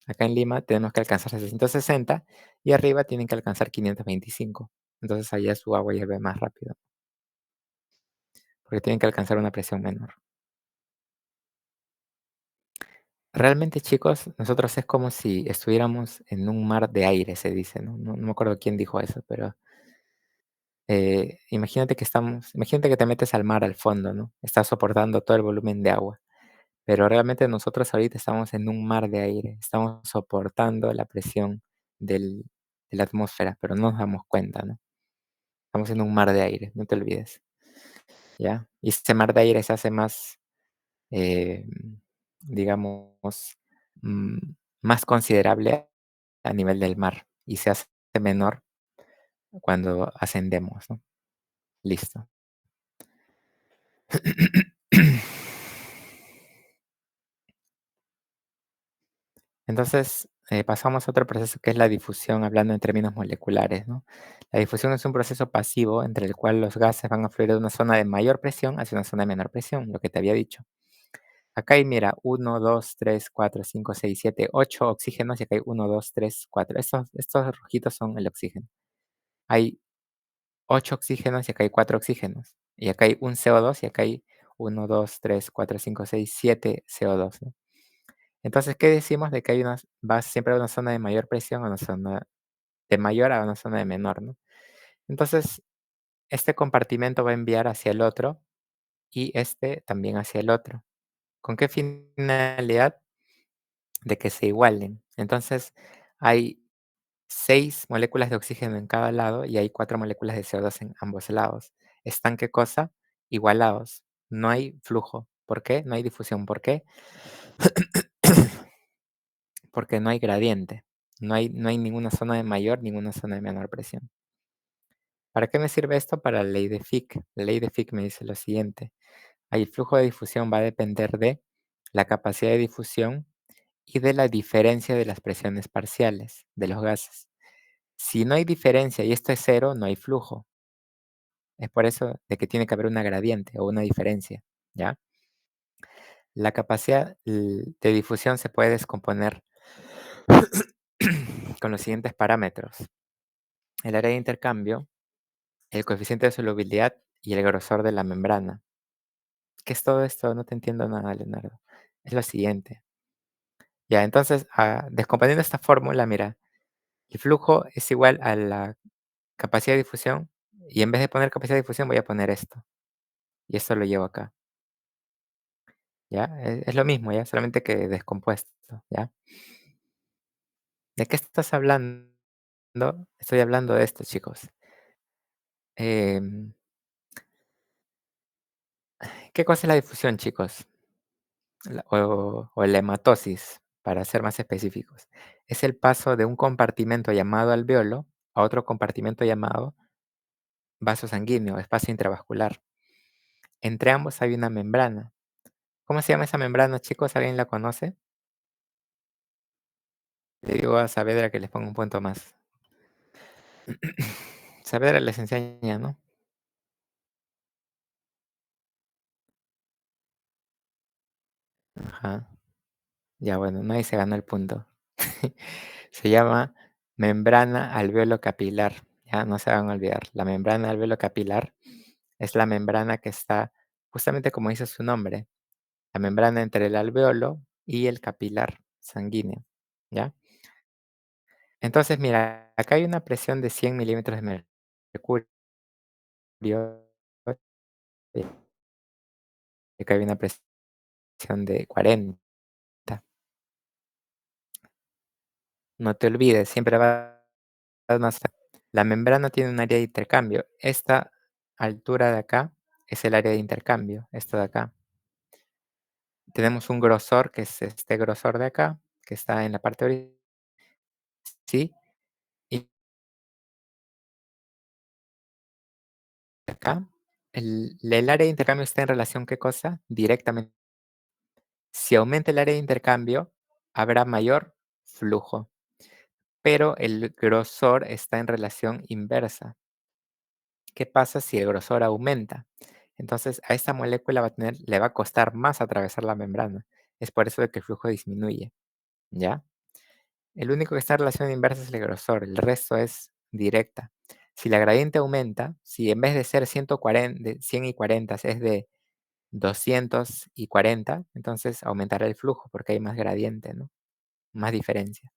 Acá en Lima tenemos que alcanzar 660 y arriba tienen que alcanzar 525. Entonces allá su agua hierve más rápido, porque tienen que alcanzar una presión menor. Realmente, chicos, nosotros es como si estuviéramos en un mar de aire, se dice, ¿no? No me acuerdo quién dijo eso, pero imagínate que te metes al mar al fondo, ¿no? Estás soportando todo el volumen de agua. Pero realmente nosotros ahorita estamos en un mar de aire, estamos soportando la presión del de la atmósfera, pero no nos damos cuenta, ¿no? Estamos en un mar de aire, no te olvides, ¿ya? Y este mar de aire se hace más, eh, digamos, mm, más considerable a nivel del mar y se hace menor cuando ascendemos, ¿no? Listo. Entonces, pasamos a otro proceso que es la difusión, hablando en términos moleculares, ¿no? La difusión es un proceso pasivo entre el cual los gases van a fluir de una zona de mayor presión hacia una zona de menor presión, lo que te había dicho. Acá hay, mira, uno, 2, 3, 4, 5, 6, 7, 8 oxígenos y acá hay uno, 2, 3, 4. Estos rojitos son el oxígeno. Hay 8 oxígenos y acá hay 4 oxígenos. Y acá hay un CO2 y acá hay uno, 2, 3, 4, 5, 6, 7 CO2, ¿no? Entonces, ¿qué decimos de que va siempre a una zona de mayor presión, a una zona de mayor a una zona de menor, ¿no? Entonces, este compartimento va a enviar hacia el otro y este también hacia el otro. ¿Con qué finalidad? De que se igualen. Entonces, hay 6 moléculas de oxígeno en cada lado y hay 4 moléculas de CO2 en ambos lados. ¿Están qué cosa? Igualados. No hay flujo. ¿Por qué? No hay difusión. ¿Por qué? Porque no hay gradiente. No hay ninguna zona de mayor, ninguna zona de menor presión. ¿Para qué me sirve esto? Para la ley de Fick. La ley de Fick me dice lo siguiente. Ahí el flujo de difusión va a depender de la capacidad de difusión y de la diferencia de las presiones parciales de los gases. Si no hay diferencia y esto es cero, no hay flujo. Es por eso de que tiene que haber una gradiente o una diferencia, ¿ya? La capacidad de difusión se puede descomponer con los siguientes parámetros: el área de intercambio, el coeficiente de solubilidad y el grosor de la membrana. ¿Qué es todo esto? No te entiendo nada, Leonardo. Es lo siguiente. Ya, entonces, descomponiendo esta fórmula, mira, el flujo es igual a la capacidad de difusión y en vez de poner capacidad de difusión voy a poner esto y esto lo llevo acá, ¿ya? Es lo mismo, ¿ya? Solamente que descompuesto, ¿ya? ¿De qué estás hablando? Estoy hablando de esto, chicos. Em, ¿Qué cosa es la difusión, chicos? O la hematosis, para ser más específicos. Es el paso de un compartimento llamado alveolo a otro compartimento llamado vaso sanguíneo, espacio intravascular. Entre ambos hay una membrana. ¿Cómo se llama esa membrana, chicos? ¿Alguien la conoce? Le digo a Saavedra que les ponga un punto más. Saavedra les enseña, ¿no? Ajá. Ya, bueno, nadie se ganó el punto. Se llama membrana alveolo capilar. Ya, no se van a olvidar. La membrana alveolo capilar es la membrana que está, justamente como dice su nombre, la membrana entre el alveolo y el capilar sanguíneo, ¿ya? Entonces, mira, acá hay una presión de 100 milímetros de mercurio, y acá hay una presión de 40. No te olvides, siempre va más. La membrana tiene un área de intercambio. Esta altura de acá es el área de intercambio, esto de acá. Tenemos un grosor, que es este grosor de acá, que está en la parte ¿sí? Y acá, el área de intercambio está en relación, ¿qué cosa? Directamente. Si aumenta el área de intercambio, habrá mayor flujo, pero el grosor está en relación inversa. ¿Qué pasa si el grosor aumenta? Entonces, a esta molécula le va a costar más atravesar la membrana. Es por eso de que el flujo disminuye, ¿ya? El único que está en relación inversa es el grosor, el resto es directa. Si la gradiente aumenta, si en vez de ser 140, de 100 y 40 es de 240, entonces aumentará el flujo porque hay más gradiente, ¿no? Más diferencia.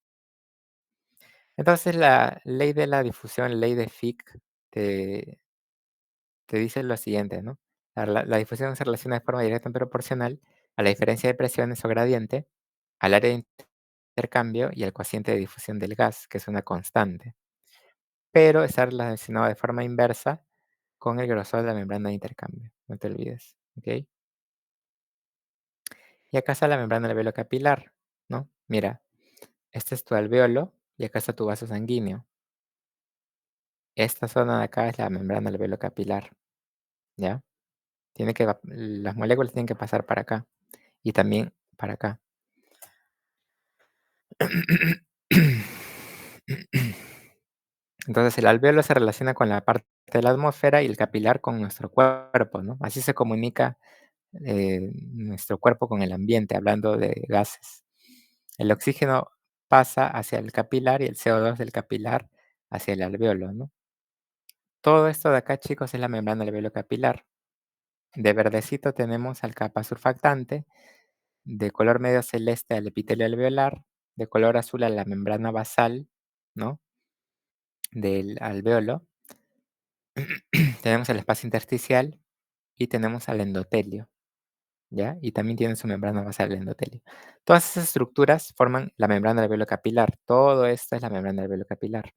Entonces, la ley de la difusión, ley de Fick, te, te dice lo siguiente, ¿no? La difusión se relaciona de forma directa y proporcional a la diferencia de presiones o gradiente, al área de intercambio y al cociente de difusión del gas, que es una constante, pero está relacionado de forma inversa con el grosor de la membrana de intercambio, no te olvides, ¿ok? Y acá está la membrana del alveolo capilar, ¿no? Mira, este es tu alveolo y acá está tu vaso sanguíneo. Esta zona de acá es la membrana del alveolo capilar, ¿ya? Las moléculas tienen que pasar para acá y también para acá. Entonces, el alveolo se relaciona con la parte de la atmósfera y el capilar con nuestro cuerpo, ¿no? Así se comunica nuestro cuerpo con el ambiente, hablando de gases. El oxígeno pasa hacia el capilar y el CO2 del capilar hacia el alveolo, ¿no? Todo esto de acá, chicos, es la membrana del alveolo capilar. De verdecito tenemos al capa surfactante, de color medio celeste al epitelio alveolar, de color azul a la membrana basal, ¿no? Del alveolo. Tenemos el espacio intersticial y tenemos al endotelio, ¿ya? Y también tiene su membrana basal el endotelio. Todas esas estructuras forman la membrana del alveolo capilar. Todo esto es la membrana del alveolo capilar,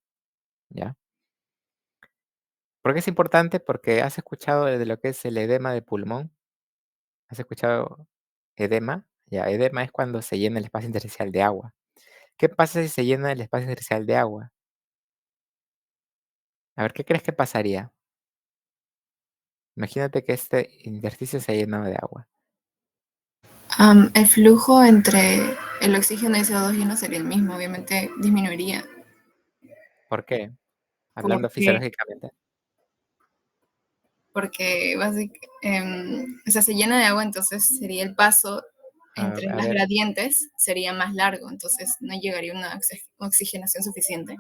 ¿ya? ¿Por qué es importante? Porque has escuchado de lo que es el edema de pulmón. ¿Has escuchado edema? Ya, edema es cuando se llena el espacio intersticial de agua. ¿Qué pasa si se llena el espacio intersticial de agua? A ver, ¿qué crees que pasaría? Imagínate que este intersticio se ha llenado de agua. El flujo entre el oxígeno y CO2 ya no sería el mismo, obviamente disminuiría, ¿Por qué? Hablando porque, fisiológicamente. porque o sea, se llena de agua, entonces sería el paso. entre A las ver, gradientes sería más largo, entonces no llegaría a una oxigenación suficiente.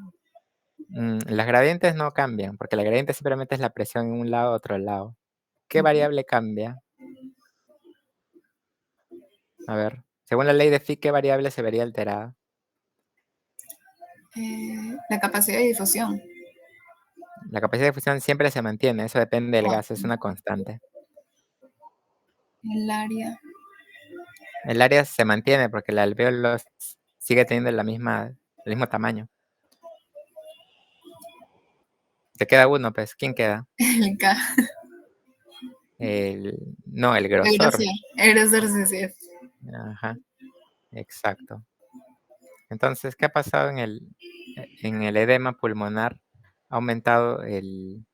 las gradientes no cambian, porque la gradiente simplemente es la presión en un lado, otro lado. ¿Qué Ujú. variable cambia? A ver, según la ley de Fick, ¿qué variable se vería alterada? La capacidad de difusión. La capacidad de fusión siempre se mantiene, eso depende del Ah, gas, es una constante. el área. El área se mantiene porque el alvéolo sigue teniendo el mismo tamaño. Te queda uno, pues, ¿quién queda? El K. No, el El grosor. grosor. El grosor sí, sí. Ajá, exacto. Entonces, ¿qué ha pasado en el edema pulmonar? Ha aumentado en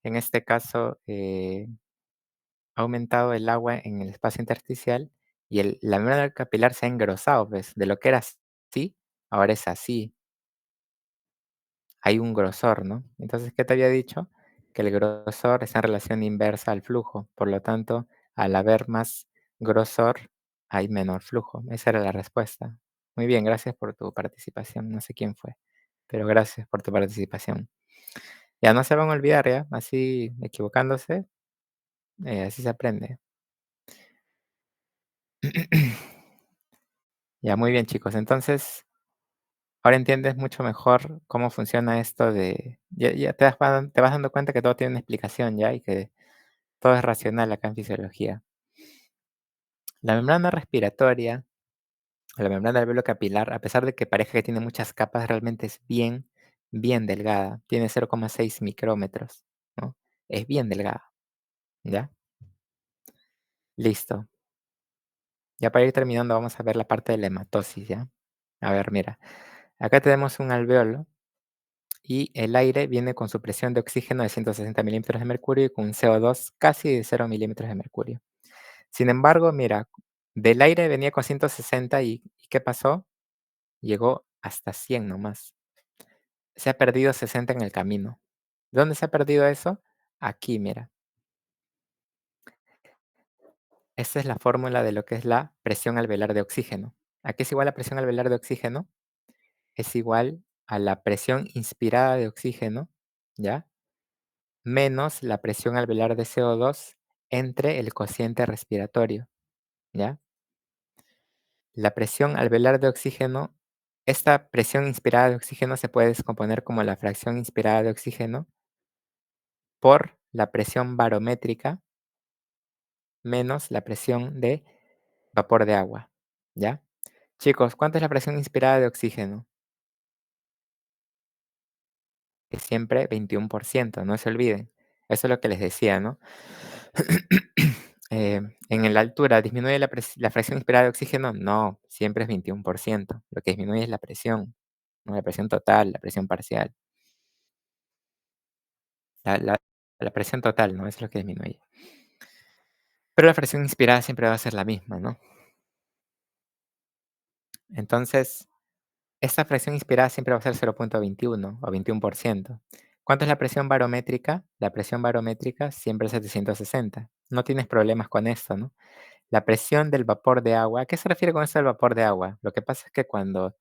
este caso, ha aumentado el agua en el espacio intersticial y la membrana capilar se ha engrosado, pues, de lo que era así, ahora es así. Hay un grosor, ¿no? Entonces, ¿qué te había dicho? Que el grosor está en relación inversa al flujo. Por lo tanto, al haber más grosor, hay menor flujo. Esa era la respuesta. Muy bien, gracias por tu participación. No sé quién fue, pero gracias por tu participación. Ya no se van a olvidar, ¿ya? Así, equivocándose, así se aprende. Ya, muy bien, chicos. Entonces, ahora entiendes mucho mejor cómo funciona esto de... Ya te vas dando cuenta que todo tiene una explicación, ¿ya? Y que todo es racional acá en fisiología. La membrana respiratoria, o la membrana del alvéolo capilar, a pesar de que parezca que tiene muchas capas, realmente es bien, bien delgada. Tiene 0,6 micrómetros, ¿no? Es bien delgada, ¿ya? Listo. Ya para ir terminando, vamos a ver la parte de la hematosis, ¿ya? A ver, mira. Acá tenemos un alveolo y el aire viene con su presión de oxígeno de 160 milímetros de mercurio y con un CO2 casi de 0 milímetros de mercurio. Sin embargo, mira, del aire venía con 160 y ¿qué pasó? Llegó hasta 100 nomás. Se ha perdido 60 en el camino. ¿Dónde se ha perdido eso? Aquí, mira. Esta es la fórmula de lo que es la presión alveolar de oxígeno. ¿A qué es igual la presión alveolar de oxígeno? Es igual a la presión inspirada de oxígeno, ¿ya? Menos la presión alveolar de CO2 entre el cociente respiratorio, ¿ya? La presión alveolar de oxígeno, esta presión inspirada de oxígeno se puede descomponer como la fracción inspirada de oxígeno por la presión barométrica menos la presión de vapor de agua, ¿ya? Chicos, ¿cuánto es la presión inspirada de oxígeno? Es siempre 21%, no se olviden. Eso es lo que les decía, ¿no? En la altura, ¿disminuye la fracción inspirada de oxígeno? No, siempre es 21%. Lo que disminuye es la presión, no la presión total, la presión parcial. La, la- la presión total, ¿no? Eso es lo que disminuye. Pero la fracción inspirada siempre va a ser la misma, ¿no? Entonces, esta fracción inspirada siempre va a ser 0,21 o 21%. ¿Cuánto es la presión barométrica? La presión barométrica siempre es 760. No tienes problemas con esto, ¿no? La presión del vapor de agua. ¿A qué se refiere con esto del vapor de agua? Lo que pasa es que cuando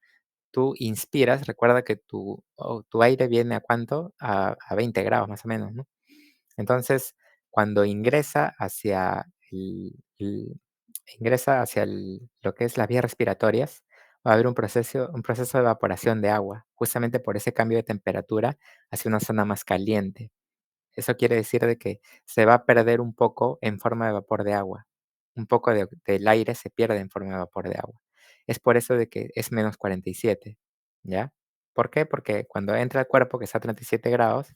tú inspiras, recuerda que tu aire viene a cuánto? A 20 grados más o menos, ¿no? Entonces, cuando ingresa hacia lo que es las vías respiratorias, va a haber un proceso de evaporación de agua, justamente por ese cambio de temperatura hacia una zona más caliente. Eso quiere decir de que se va a perder un poco en forma de vapor de agua. Un poco del aire se pierde en forma de vapor de agua. Es por eso de que es menos 47, ¿ya? ¿Por qué? Porque cuando entra al cuerpo, que está a 37 grados,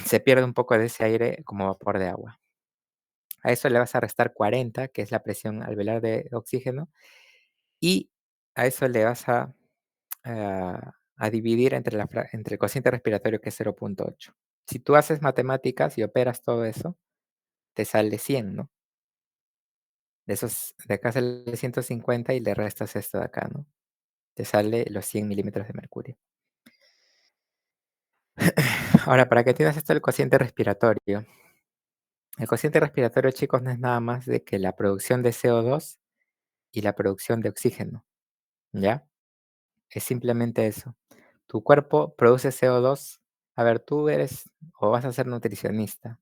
se pierde un poco de ese aire como vapor de agua. A eso le vas a restar 40, que es la presión alveolar de oxígeno, y a eso le vas a dividir entre el cociente respiratorio, que es 0,8. Si tú haces matemáticas y operas todo eso, te sale 100, ¿no? De acá sale 150 y le restas esto de acá, ¿no? Te sale los 100 milímetros de mercurio. Ahora, para que entiendas esto del cociente respiratorio. El cociente respiratorio, chicos, no es nada más de que la producción de CO2 y la producción de oxígeno, ¿ya? Es simplemente eso. Tu cuerpo produce CO2. A ver, tú eres o vas a ser nutricionista,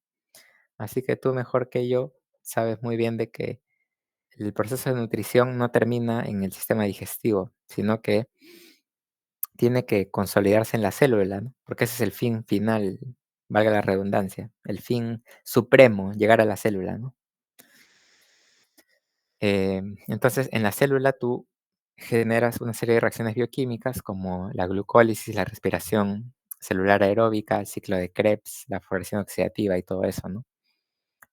así que tú mejor que yo sabes muy bien de que el proceso de nutrición no termina en el sistema digestivo, sino que tiene que consolidarse en la célula, ¿no? Porque ese es el fin final, valga la redundancia, el fin supremo, llegar a la célula, ¿no? Entonces, en la célula tú generas una serie de reacciones bioquímicas como la glucólisis, la respiración celular aeróbica, el ciclo de Krebs, la fluorescencia oxidativa y todo eso, ¿no?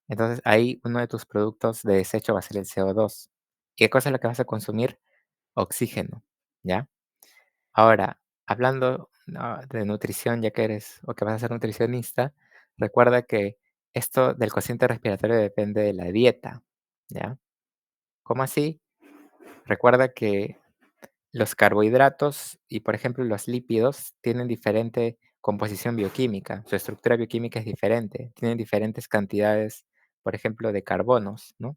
Entonces, ahí uno de tus productos de desecho va a ser el CO2. ¿Qué cosa es lo que vas a consumir? Oxígeno, ¿ya? Ahora, hablando, de nutrición, ya que eres o que vas a ser nutricionista, recuerda que esto del cociente respiratorio depende de la dieta, ¿ya? ¿Cómo así? Recuerda que los carbohidratos y, por ejemplo, los lípidos tienen diferente composición bioquímica, su estructura bioquímica es diferente, tienen diferentes cantidades, por ejemplo, de carbonos, ¿no?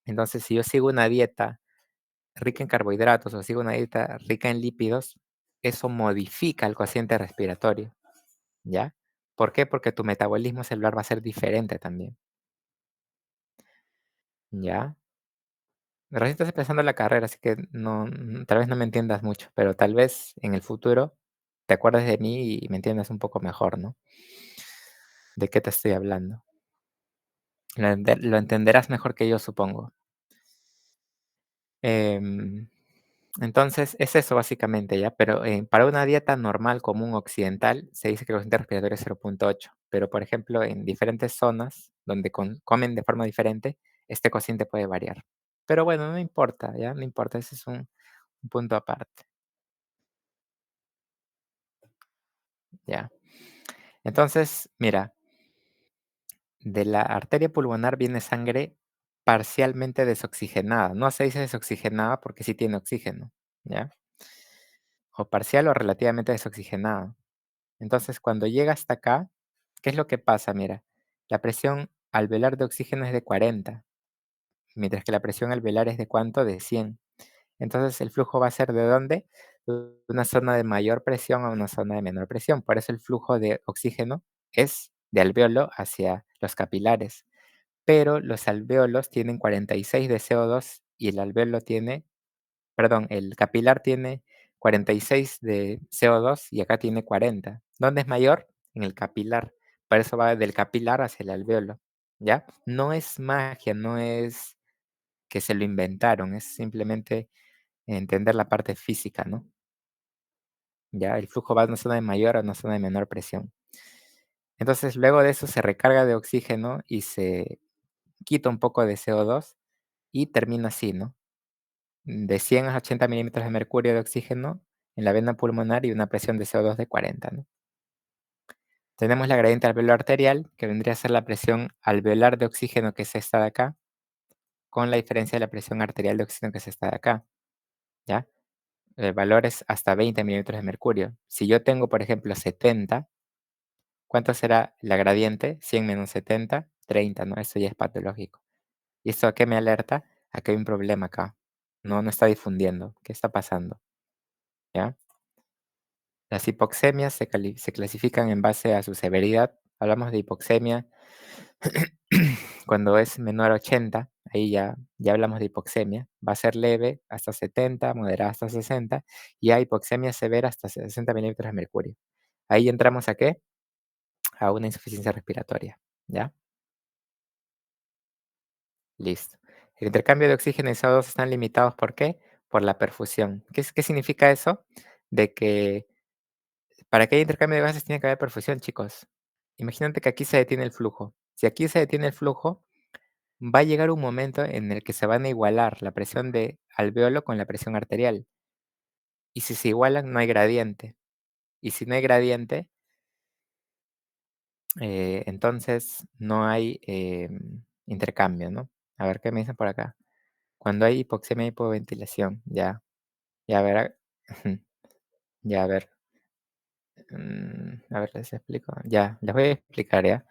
Entonces, si yo sigo una dieta rica en carbohidratos o sigo una dieta rica en lípidos, eso modifica el cociente respiratorio, ¿ya? ¿Por qué? Porque tu metabolismo celular va a ser diferente también, ¿ya? Recién estás empezando la carrera, así que no, tal vez no me entiendas mucho, pero tal vez en el futuro te acuerdes de mí y me entiendas un poco mejor, ¿no? ¿De qué te estoy hablando? Lo entenderás mejor que yo, supongo. Em, entonces, es eso básicamente, ¿ya? Pero para una dieta normal, común, occidental, se dice que el cociente respiratorio es 0,8, pero por ejemplo, en diferentes zonas donde comen de forma diferente, este cociente puede variar. Pero bueno, no importa, ¿ya? No importa, ese es un punto aparte, ¿ya? Entonces, mira, de la arteria pulmonar viene sangre parcialmente desoxigenada. No se dice desoxigenada porque sí tiene oxígeno, ¿ya? O parcial o relativamente desoxigenada. Entonces, cuando llega hasta acá, ¿qué es lo que pasa? Mira, la presión alveolar de oxígeno es de 40, mientras que la presión alveolar es de ¿cuánto? De 100. Entonces, el flujo va a ser ¿de dónde? De una zona de mayor presión a una zona de menor presión. Por eso el flujo de oxígeno es de alveolo hacia los capilares. Pero los alvéolos tienen 46 de CO2 y el alvéolo tiene, perdón, el capilar tiene 46 de CO2 y acá tiene 40. ¿Dónde es mayor? En el capilar. Por eso va del capilar hacia el alvéolo, ¿ya? No es magia, no es que se lo inventaron, es simplemente entender la parte física, ¿no? Ya, el flujo va de una zona de mayor a una zona de menor presión. Entonces, luego de eso se recarga de oxígeno y se quita un poco de CO2 y termina así, ¿no? De 100 a 80 milímetros de mercurio de oxígeno en la vena pulmonar y una presión de CO2 de 40, ¿no? Tenemos la gradiente alveolar arterial, que vendría a ser la presión alveolar de oxígeno, que es esta de acá, con la diferencia de la presión arterial de oxígeno, que es esta de acá, ¿ya? El valor es hasta 20 milímetros de mercurio. Si yo tengo, por ejemplo, 70, ¿cuánto será la gradiente? 100 menos 70, 30, ¿no? Eso ya es patológico. ¿Y esto a qué me alerta? A que hay un problema acá. No está difundiendo. ¿Qué está pasando? ¿Ya? Las hipoxemias se clasifican en base a su severidad. Hablamos de hipoxemia cuando es menor a 80, ahí ya hablamos de hipoxemia. Va a ser leve hasta 70, moderada hasta 60, y hay hipoxemia severa hasta 60 milímetros de mercurio. Ahí entramos ¿a qué? A una insuficiencia respiratoria, ¿ya? Listo. El intercambio de oxígeno y CO2 están limitados, ¿por qué? Por la perfusión. ¿Qué significa eso? De que para que haya intercambio de gases tiene que haber perfusión, chicos. Imagínate que aquí se detiene el flujo. Si aquí se detiene el flujo, va a llegar un momento en el que se van a igualar la presión de alveolo con la presión arterial. Y si se igualan, no hay gradiente. Y si no hay gradiente, entonces no hay intercambio, ¿no? A ver qué me dicen por acá. Cuando hay hipoxemia y hipoventilación, ya, ya a ver, ya a ver, a ver, les explico. Ya, les voy a explicar, ¿ya?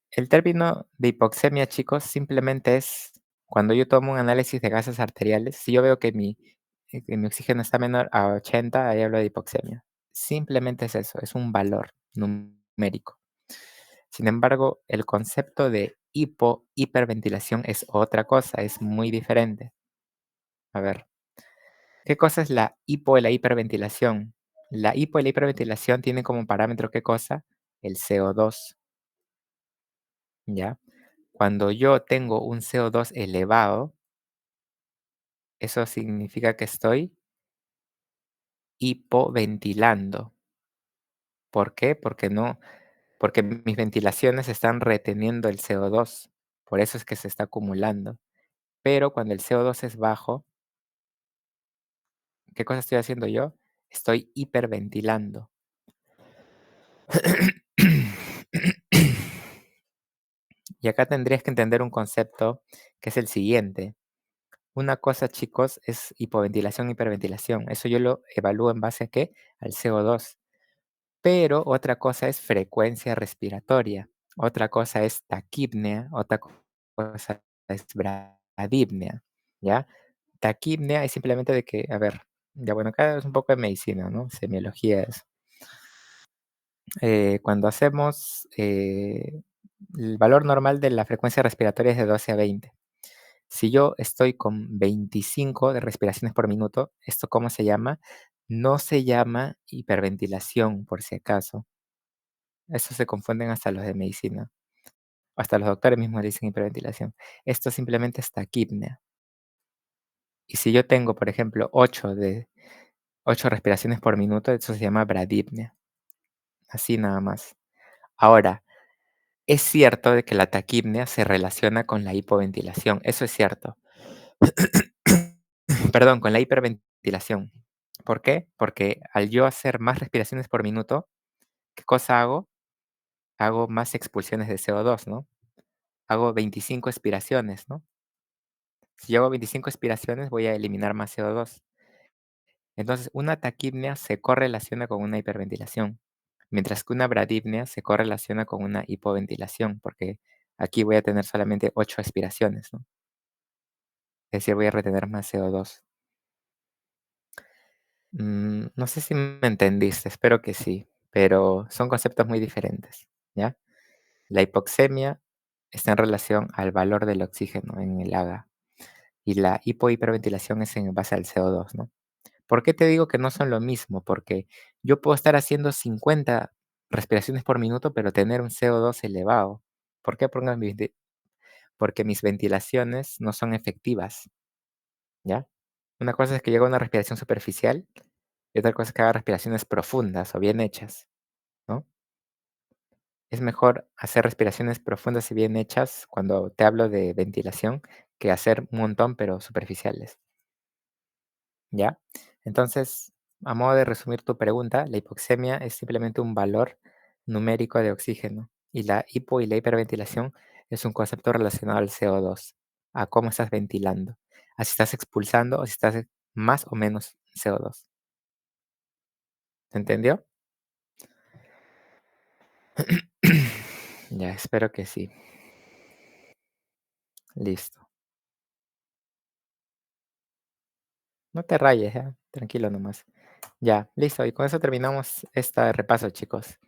El término de hipoxemia, chicos, simplemente es Cuando yo tomo un análisis de gases arteriales, si yo veo que mi oxígeno está menor a 80, ahí hablo de hipoxemia. Simplemente es eso, es un valor numérico. Sin embargo, el concepto de hiperventilación es otra cosa, es muy diferente. A ver, ¿qué cosa es la hipo y la hiperventilación? La hipo y la hiperventilación tienen como parámetro, ¿qué cosa? El CO2, ¿ya? Cuando yo tengo un CO2 elevado, eso significa que estoy hipoventilando. ¿Por qué? Porque mis ventilaciones están reteniendo el CO2. Por eso es que se está acumulando. Pero cuando el CO2 es bajo, ¿qué cosa estoy haciendo yo? Estoy hiperventilando. Y acá tendrías que entender un concepto que es el siguiente. Una cosa, chicos, es hipoventilación, hiperventilación. Eso yo lo evalúo en base a qué? Al CO2. Pero otra cosa es frecuencia respiratoria, otra cosa es taquipnea, otra cosa es bradipnea, ¿ya? Taquipnea es simplemente de que, a ver, ya bueno, acá es un poco de medicina, ¿no? Semiología es. Cuando hacemos el valor normal de la frecuencia respiratoria es de 12 a 20. Si yo estoy con 25 de respiraciones por minuto, ¿esto cómo se llama? No se llama hiperventilación, por si acaso. Eso se confunden hasta los de medicina. Hasta los doctores mismos le dicen hiperventilación. Esto simplemente es taquipnea. Y si yo tengo, por ejemplo, 8 respiraciones por minuto, eso se llama bradipnea. Así nada más. Ahora, es cierto de que la taquipnea se relaciona con la hipoventilación. Eso es cierto. Perdón, con la hiperventilación. ¿Por qué? Porque al yo hacer más respiraciones por minuto, ¿qué cosa hago? Hago más expulsiones de CO2, ¿no? Hago 25 expiraciones, ¿no? Si yo hago 25 expiraciones, voy a eliminar más CO2. Entonces, una taquipnea se correlaciona con una hiperventilación, mientras que una bradipnea se correlaciona con una hipoventilación, porque aquí voy a tener solamente 8 expiraciones, ¿no? Es decir, voy a retener más CO2. No sé si me entendiste, espero que sí, pero son conceptos muy diferentes, ¿ya? La hipoxemia está en relación al valor del oxígeno en el AGA y la hipohiperventilación es en base al CO2, ¿no? ¿Por qué te digo que no son lo mismo? Porque yo puedo estar haciendo 50 respiraciones por minuto, pero tener un CO2 elevado. ¿Por qué? Porque mis ventilaciones no son efectivas, ¿ya? Una cosa es que yo haga una respiración superficial y otra cosa es que haga respiraciones profundas o bien hechas, ¿no? Es mejor hacer respiraciones profundas y bien hechas cuando te hablo de ventilación que hacer un montón, pero superficiales. ¿Ya? Entonces, a modo de resumir tu pregunta, la hipoxemia es simplemente un valor numérico de oxígeno y la hipo y la hiperventilación es un concepto relacionado al CO2, a cómo estás ventilando, a si estás expulsando o si estás más o menos CO2. ¿Se entendió? Ya, espero que sí. Listo. No te rayes, ¿ya? Tranquilo nomás. Ya, listo. Y con eso terminamos este repaso, chicos.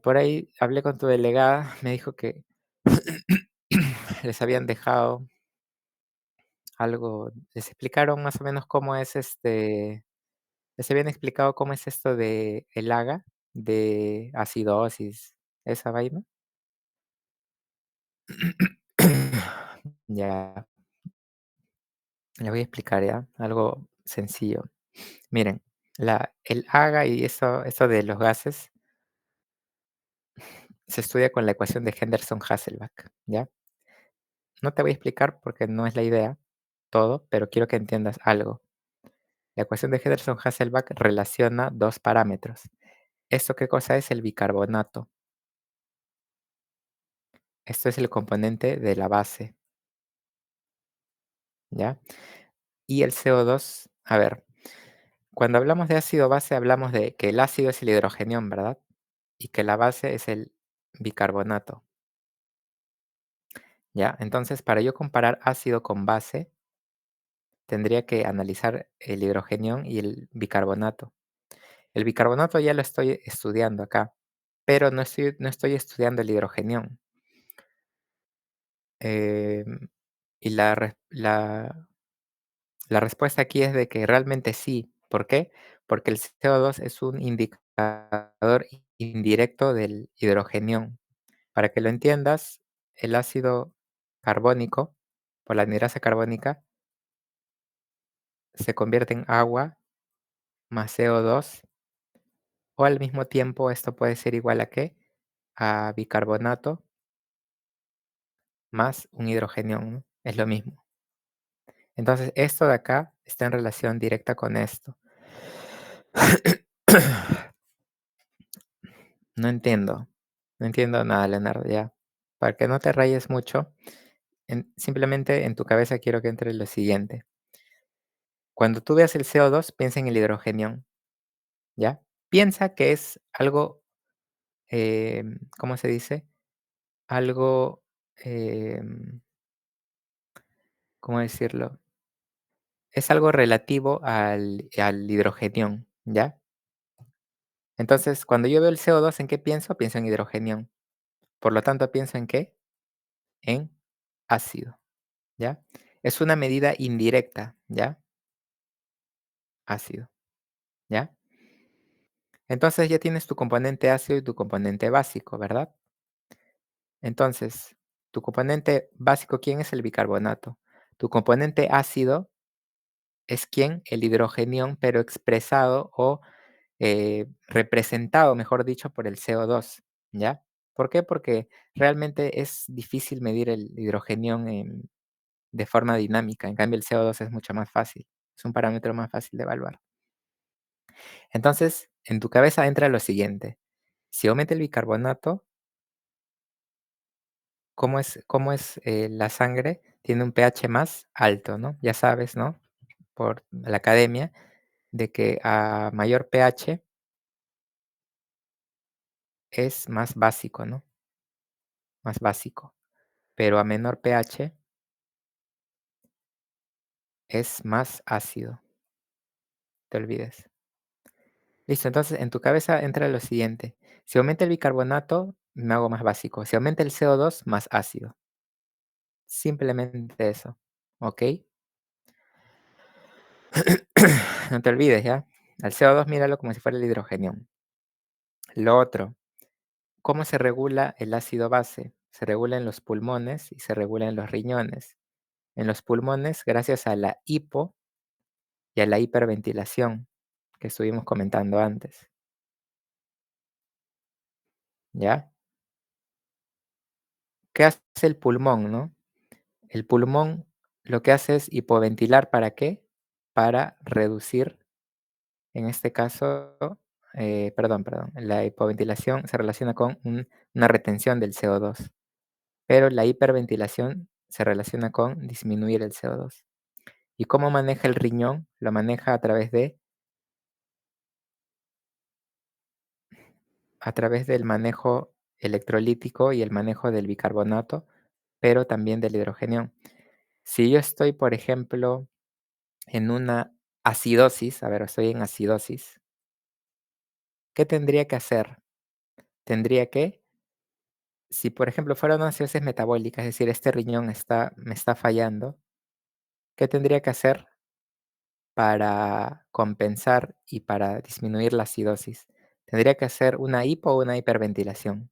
Por ahí hablé con tu delegada, me dijo que les habían dejado algo, les explicaron más o menos cómo es les habían explicado cómo es esto de el AGA, de acidosis, esa vaina. Ya, le voy a explicar ya, algo sencillo. Miren, el AGA y eso de los gases se estudia con la ecuación de Henderson-Hasselbalch, ¿ya? No te voy a explicar porque no es la idea todo, pero quiero que entiendas algo. La ecuación de Henderson-Hasselbalch relaciona dos parámetros. ¿Esto qué cosa es? El bicarbonato. Esto es el componente de la base, ¿ya? Y el CO2, a ver, cuando hablamos de ácido base hablamos de que el ácido es el hidrogenión, ¿verdad? Y que la base es el bicarbonato, ¿ya? Entonces, para yo comparar ácido con base, tendría que analizar el hidrogenión y el bicarbonato. El bicarbonato ya lo estoy estudiando acá, pero no estoy estudiando el hidrogenión. Em, y la respuesta aquí es de que realmente sí. ¿Por qué? Porque el CO2 es un indicador indirecto del hidrogenión. Para que lo entiendas, el ácido carbónico, por la anhidrasa carbónica, se convierte en agua más CO2, o al mismo tiempo esto puede ser igual a ¿qué? A bicarbonato más un hidrogenión, ¿no? Es lo mismo. Entonces, esto de acá está en relación directa con esto. No entiendo, no entiendo nada, Leonardo, ya. Para que no te rayes mucho, simplemente en tu cabeza quiero que entre lo siguiente. Cuando tú veas el CO2, piensa en el hidrogenión, ¿ya? Piensa que es algo, ¿cómo se dice? Algo, ¿cómo decirlo? Es algo relativo al hidrogenión, ¿ya? Entonces, cuando yo veo el CO2, ¿en qué pienso? Pienso en hidrogenión. Por lo tanto, ¿pienso en qué? En ácido, ¿ya? Es una medida indirecta, ¿ya? Ácido, ¿ya? Entonces ya tienes tu componente ácido y tu componente básico, ¿verdad? Entonces, tu componente básico, ¿quién es el bicarbonato? Tu componente ácido es quién, el hidrogenión, pero expresado o representado, mejor dicho, por el CO2, ¿ya? ¿Por qué? Porque realmente es difícil medir el hidrogenión de forma dinámica. En cambio, el CO2 es mucho más fácil. Es un parámetro más fácil de evaluar. Entonces, en tu cabeza entra lo siguiente. Si aumenta el bicarbonato, ¿cómo es la sangre? Tiene un pH más alto, ¿no? Ya sabes, ¿no? Por la academia, de que a mayor pH es más básico, ¿no? Más básico. Pero a menor pH es más ácido, te olvides. Listo, entonces en tu cabeza entra lo siguiente. Si aumenta el bicarbonato, me hago más básico. Si aumenta el CO2, más ácido. Simplemente eso, ¿ok? No te olvides, ¿ya? Al CO2 míralo como si fuera el hidrógeno. Lo otro, ¿cómo se regula el ácido base? Se regula en los pulmones y se regula en los riñones. En los pulmones, gracias a la hipo y a la hiperventilación que estuvimos comentando antes, ¿ya? ¿Qué hace el pulmón, no? El pulmón lo que hace es hipoventilar, ¿para qué? Para reducir, en este caso, perdón, la hipoventilación se relaciona con una retención del CO2, pero la hiperventilación se relaciona con disminuir el CO2. ¿Y cómo maneja el riñón? Lo maneja a través del manejo electrolítico y el manejo del bicarbonato, pero también del hidrógeno. Si yo estoy, por ejemplo, en una acidosis, a ver, estoy en acidosis, ¿qué tendría que hacer? Tendría que, si por ejemplo fuera una acidosis metabólica, es decir, este riñón me está fallando, ¿qué tendría que hacer para compensar y para disminuir la acidosis? Tendría que hacer una hipo o una hiperventilación.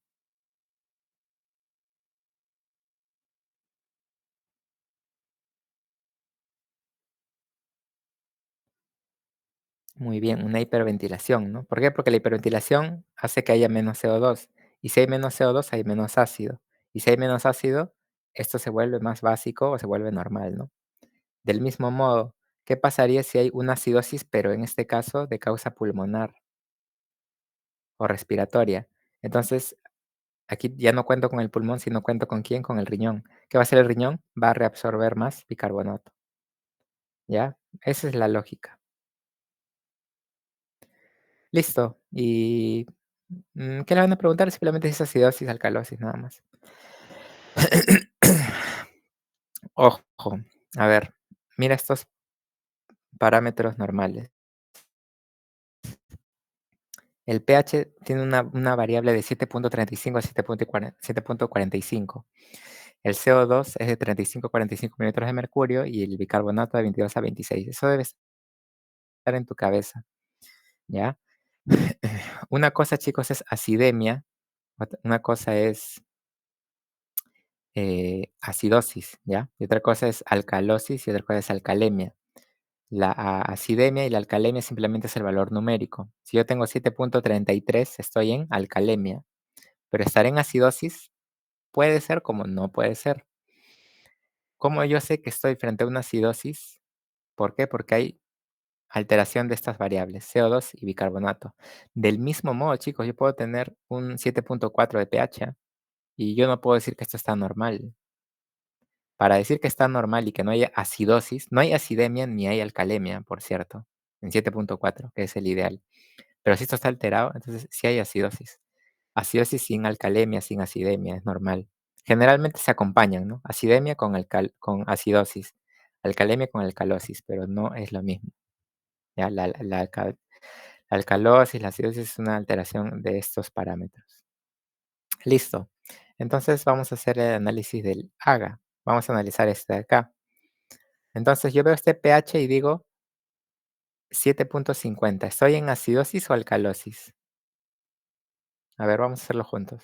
Muy bien, una hiperventilación, ¿no? ¿Por qué? Porque la hiperventilación hace que haya menos CO2. Y si hay menos CO2, hay menos ácido. Y si hay menos ácido, esto se vuelve más básico o se vuelve normal, ¿no? Del mismo modo, ¿qué pasaría si hay una acidosis, pero en este caso de causa pulmonar o respiratoria? Entonces, aquí ya no cuento con el pulmón, sino cuento con quién, con el riñón. ¿Qué va a hacer el riñón? Va a reabsorber más bicarbonato, ¿ya? Esa es la lógica. Listo. Y, ¿qué le van a preguntar? Simplemente si es acidosis, alcalosis, nada más. Ojo, a ver, mira estos parámetros normales. El pH tiene una variable de 7.35 a 7.45. El CO2 es de 35 a 45 mililitros de mercurio y el bicarbonato de 22 a 26. Eso debe estar en tu cabeza, ¿ya? Una cosa, chicos, es acidemia, una cosa es acidosis, ¿ya? Y otra cosa es alcalosis y otra cosa es alcalemia. La acidemia y la alcalemia simplemente es el valor numérico. Si yo tengo 7.33, estoy en alcalemia, pero estar en acidosis puede ser como no puede ser. ¿Cómo yo sé que estoy frente a una acidosis? ¿Por qué? Porque hay alteración de estas variables, CO2 y bicarbonato. Del mismo modo, chicos, yo puedo tener un 7.4 de pH y yo no puedo decir que esto está normal. Para decir que está normal y que no haya acidosis, no hay acidemia ni hay alcalemia, por cierto, en 7.4, que es el ideal. Pero si esto está alterado, entonces sí hay acidosis. Acidosis sin alcalemia, sin acidemia, es normal. Generalmente se acompañan, ¿no? Acidemia con acidosis, alcalemia con alcalosis, pero no es lo mismo. ¿Ya? La alcalosis, la acidosis es una alteración de estos parámetros. Listo. Entonces vamos a hacer el análisis del AGA. Vamos a analizar este de acá. Entonces yo veo este pH y digo 7.50. ¿Estoy en acidosis o alcalosis? A ver, vamos a hacerlo juntos.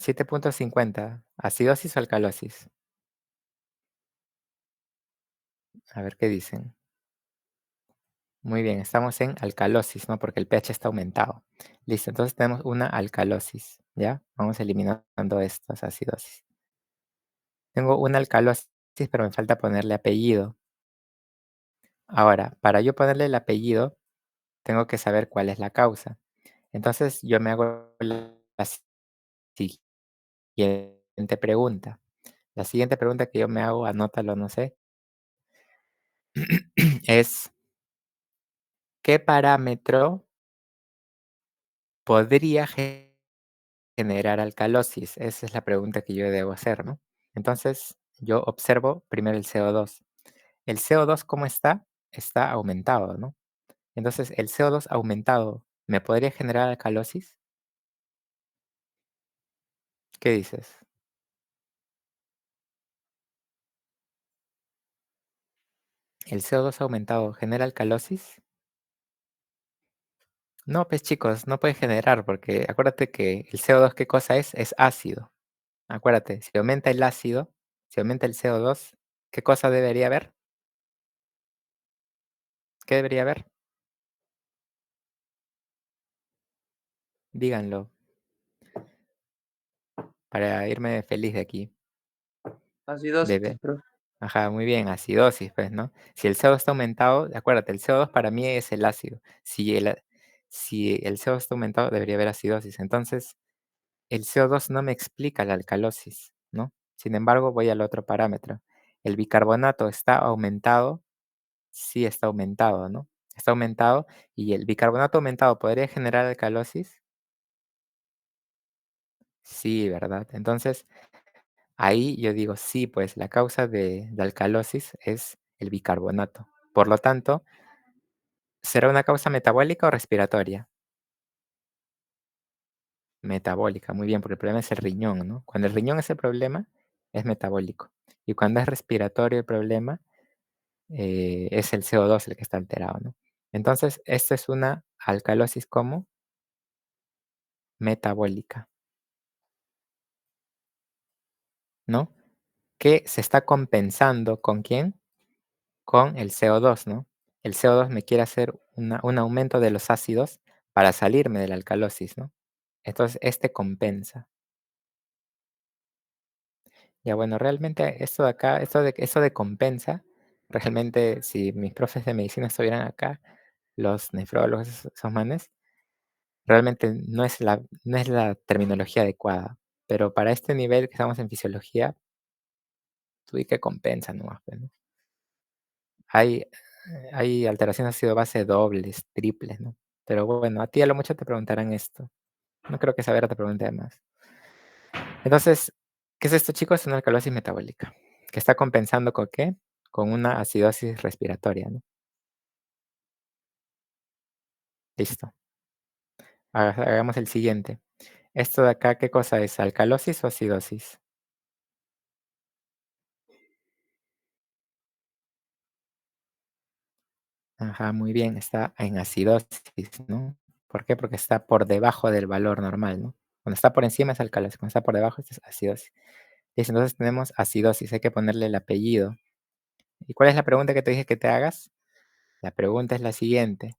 7.50. ¿Acidosis o alcalosis? A ver qué dicen. Muy bien, estamos en alcalosis, ¿no? Porque el pH está aumentado. Listo, entonces tenemos una alcalosis, ¿ya? Vamos eliminando estas acidosis. Tengo una alcalosis, pero me falta ponerle apellido. Ahora, para yo ponerle el apellido, tengo que saber cuál es la causa. Entonces, yo me hago la siguiente pregunta. La siguiente pregunta que yo me hago, anótalo, no sé, es, ¿qué parámetro podría generar alcalosis? Esa es la pregunta que yo debo hacer, ¿no? Entonces, yo observo primero el CO2. El CO2, ¿cómo está? Está aumentado, ¿no? Entonces, el CO2 aumentado, ¿me podría generar alcalosis? ¿Qué dices? ¿El CO2 aumentado genera alcalosis? No, pues chicos, no puede generar porque acuérdate que el CO2, ¿qué cosa es? Es ácido. Acuérdate, si aumenta el ácido, si aumenta el CO2, ¿qué cosa debería haber? ¿Qué debería haber? Díganlo para irme feliz de aquí. Acidosis, Debe. profe. Ajá, muy bien, acidosis, pues, ¿no? Si el CO2 está aumentado, acuérdate, el CO2 para mí es el ácido. Si el CO2 está aumentado, debería haber acidosis. Entonces, el CO2 no me explica la alcalosis, ¿no? Sin embargo, voy al otro parámetro. ¿El bicarbonato está aumentado? Sí, está aumentado, ¿no? Está aumentado y el bicarbonato aumentado, ¿podría generar alcalosis? Sí, ¿verdad? Entonces, ahí yo digo, sí, pues la causa de alcalosis es el bicarbonato. Por lo tanto, ¿será una causa metabólica o respiratoria? Metabólica, muy bien, porque el problema es el riñón, ¿no? Cuando el riñón es el problema, es metabólico. Y cuando es respiratorio el problema, es el CO2 el que está alterado, ¿no? Entonces, esta es una alcalosis como metabólica, ¿no? Que se está compensando ¿con quién? Con el CO2, ¿no? El CO2 me quiere hacer un aumento de los ácidos para salirme de la alcalosis, ¿no? Entonces, este compensa. Ya bueno, realmente esto de acá, esto de compensa, realmente si mis profes de medicina estuvieran acá, los nefrólogos, esos manes, realmente no es la terminología adecuada. Pero para este nivel que estamos en fisiología, tú di que compensa nomás, pues, ¿no? Hay, hay alteraciones ácido base dobles, triples, ¿no? Pero bueno, a ti a lo mucho te preguntarán esto. No creo que Savera te pregunte más. Entonces, ¿Qué es esto, chicos? Es una alcalosis metabólica, que está compensando ¿con qué? Con una acidosis respiratoria, ¿no? Listo. Hagamos el siguiente. Esto de acá, ¿qué cosa es? ¿Alcalosis o acidosis? Ajá, muy bien, está en acidosis, ¿no? ¿Por qué? Porque está por debajo del valor normal, ¿no? Cuando está por encima es alcalosis, cuando está por debajo es acidosis. Listo, entonces tenemos acidosis, hay que ponerle el apellido. ¿Y cuál es la pregunta que te dije que te hagas? La pregunta es la siguiente: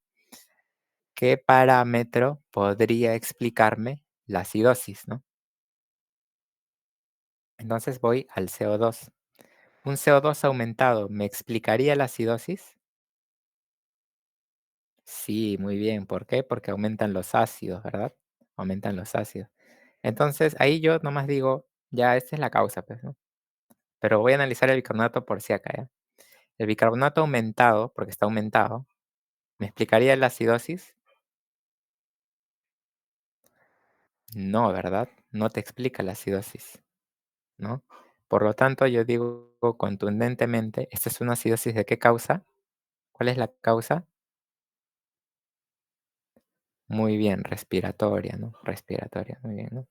¿qué parámetro podría explicarme la acidosis, no? Entonces voy al CO2. ¿Un CO2 aumentado me explicaría la acidosis? Sí, muy bien. ¿Por qué? Porque aumentan los ácidos, ¿verdad? Aumentan los ácidos. Entonces, ahí yo nomás digo, ya, esta es la causa, pues, ¿no? Pero voy a analizar el bicarbonato por si acá, ¿ya? El bicarbonato aumentado, porque está aumentado, ¿me explicaría la acidosis? No, ¿verdad? No te explica la acidosis, ¿no? Por lo tanto, yo digo contundentemente, ¿esta es una acidosis de qué causa? ¿Cuál es la causa? Muy bien, respiratoria, ¿no? Respiratoria, muy bien, ¿no?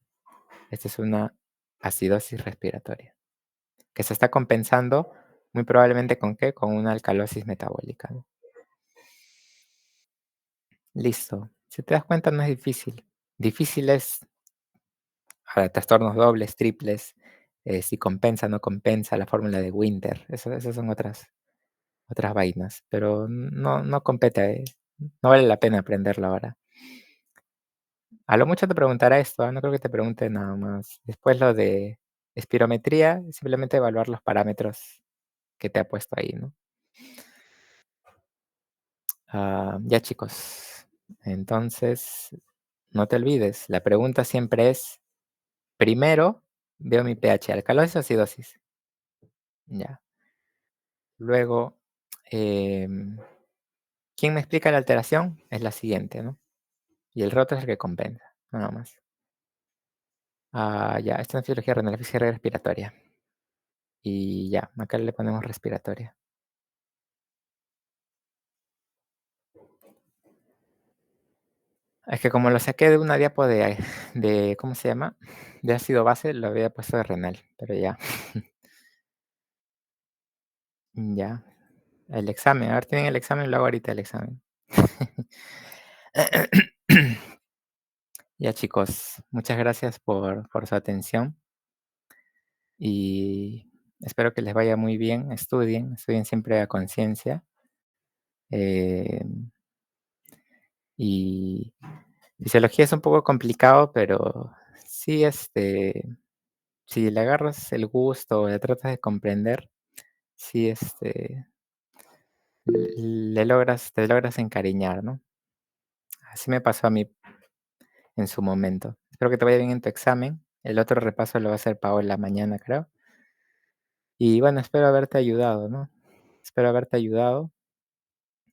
Esta es una acidosis respiratoria, que se está compensando muy probablemente ¿con qué? Con una alcalosis metabólica, ¿no? Listo. Si te das cuenta, no es difícil. Difícil es trastornos dobles, triples, si compensa, no compensa, la fórmula de Winter. Esas son otras vainas, pero no compete, no vale la pena aprenderlo ahora. A lo mucho te preguntará esto, no creo que te pregunte nada más. Después lo de espirometría, simplemente evaluar los parámetros que te ha puesto ahí, ¿no? Ya, chicos, entonces no te olvides, la pregunta siempre es, primero veo mi pH, alcalosis o acidosis. Ya. Luego, em, ¿quién me explica la alteración? Es la siguiente, ¿no? Y el roto es el que compensa, nada más. Ya, esta es fisiología renal, fisiología respiratoria. Y ya, acá le ponemos respiratoria. Es que como lo saqué de una diapo de ¿cómo se llama? De ácido base, lo había puesto de renal, pero ya. Ya. El examen, a ver, tienen el examen, lo hago ahorita el examen. Ya, chicos, muchas gracias por su atención y espero que les vaya muy bien. Estudien siempre a conciencia. Em, y fisiología es un poco complicado, pero sí, si le agarras el gusto o le tratas de comprender, sí, te logras encariñar, ¿no? Así me pasó a mí en su momento. Espero que te vaya bien en tu examen. El otro repaso lo va a hacer Paola mañana, creo. Y bueno, espero haberte ayudado, ¿no? Espero haberte ayudado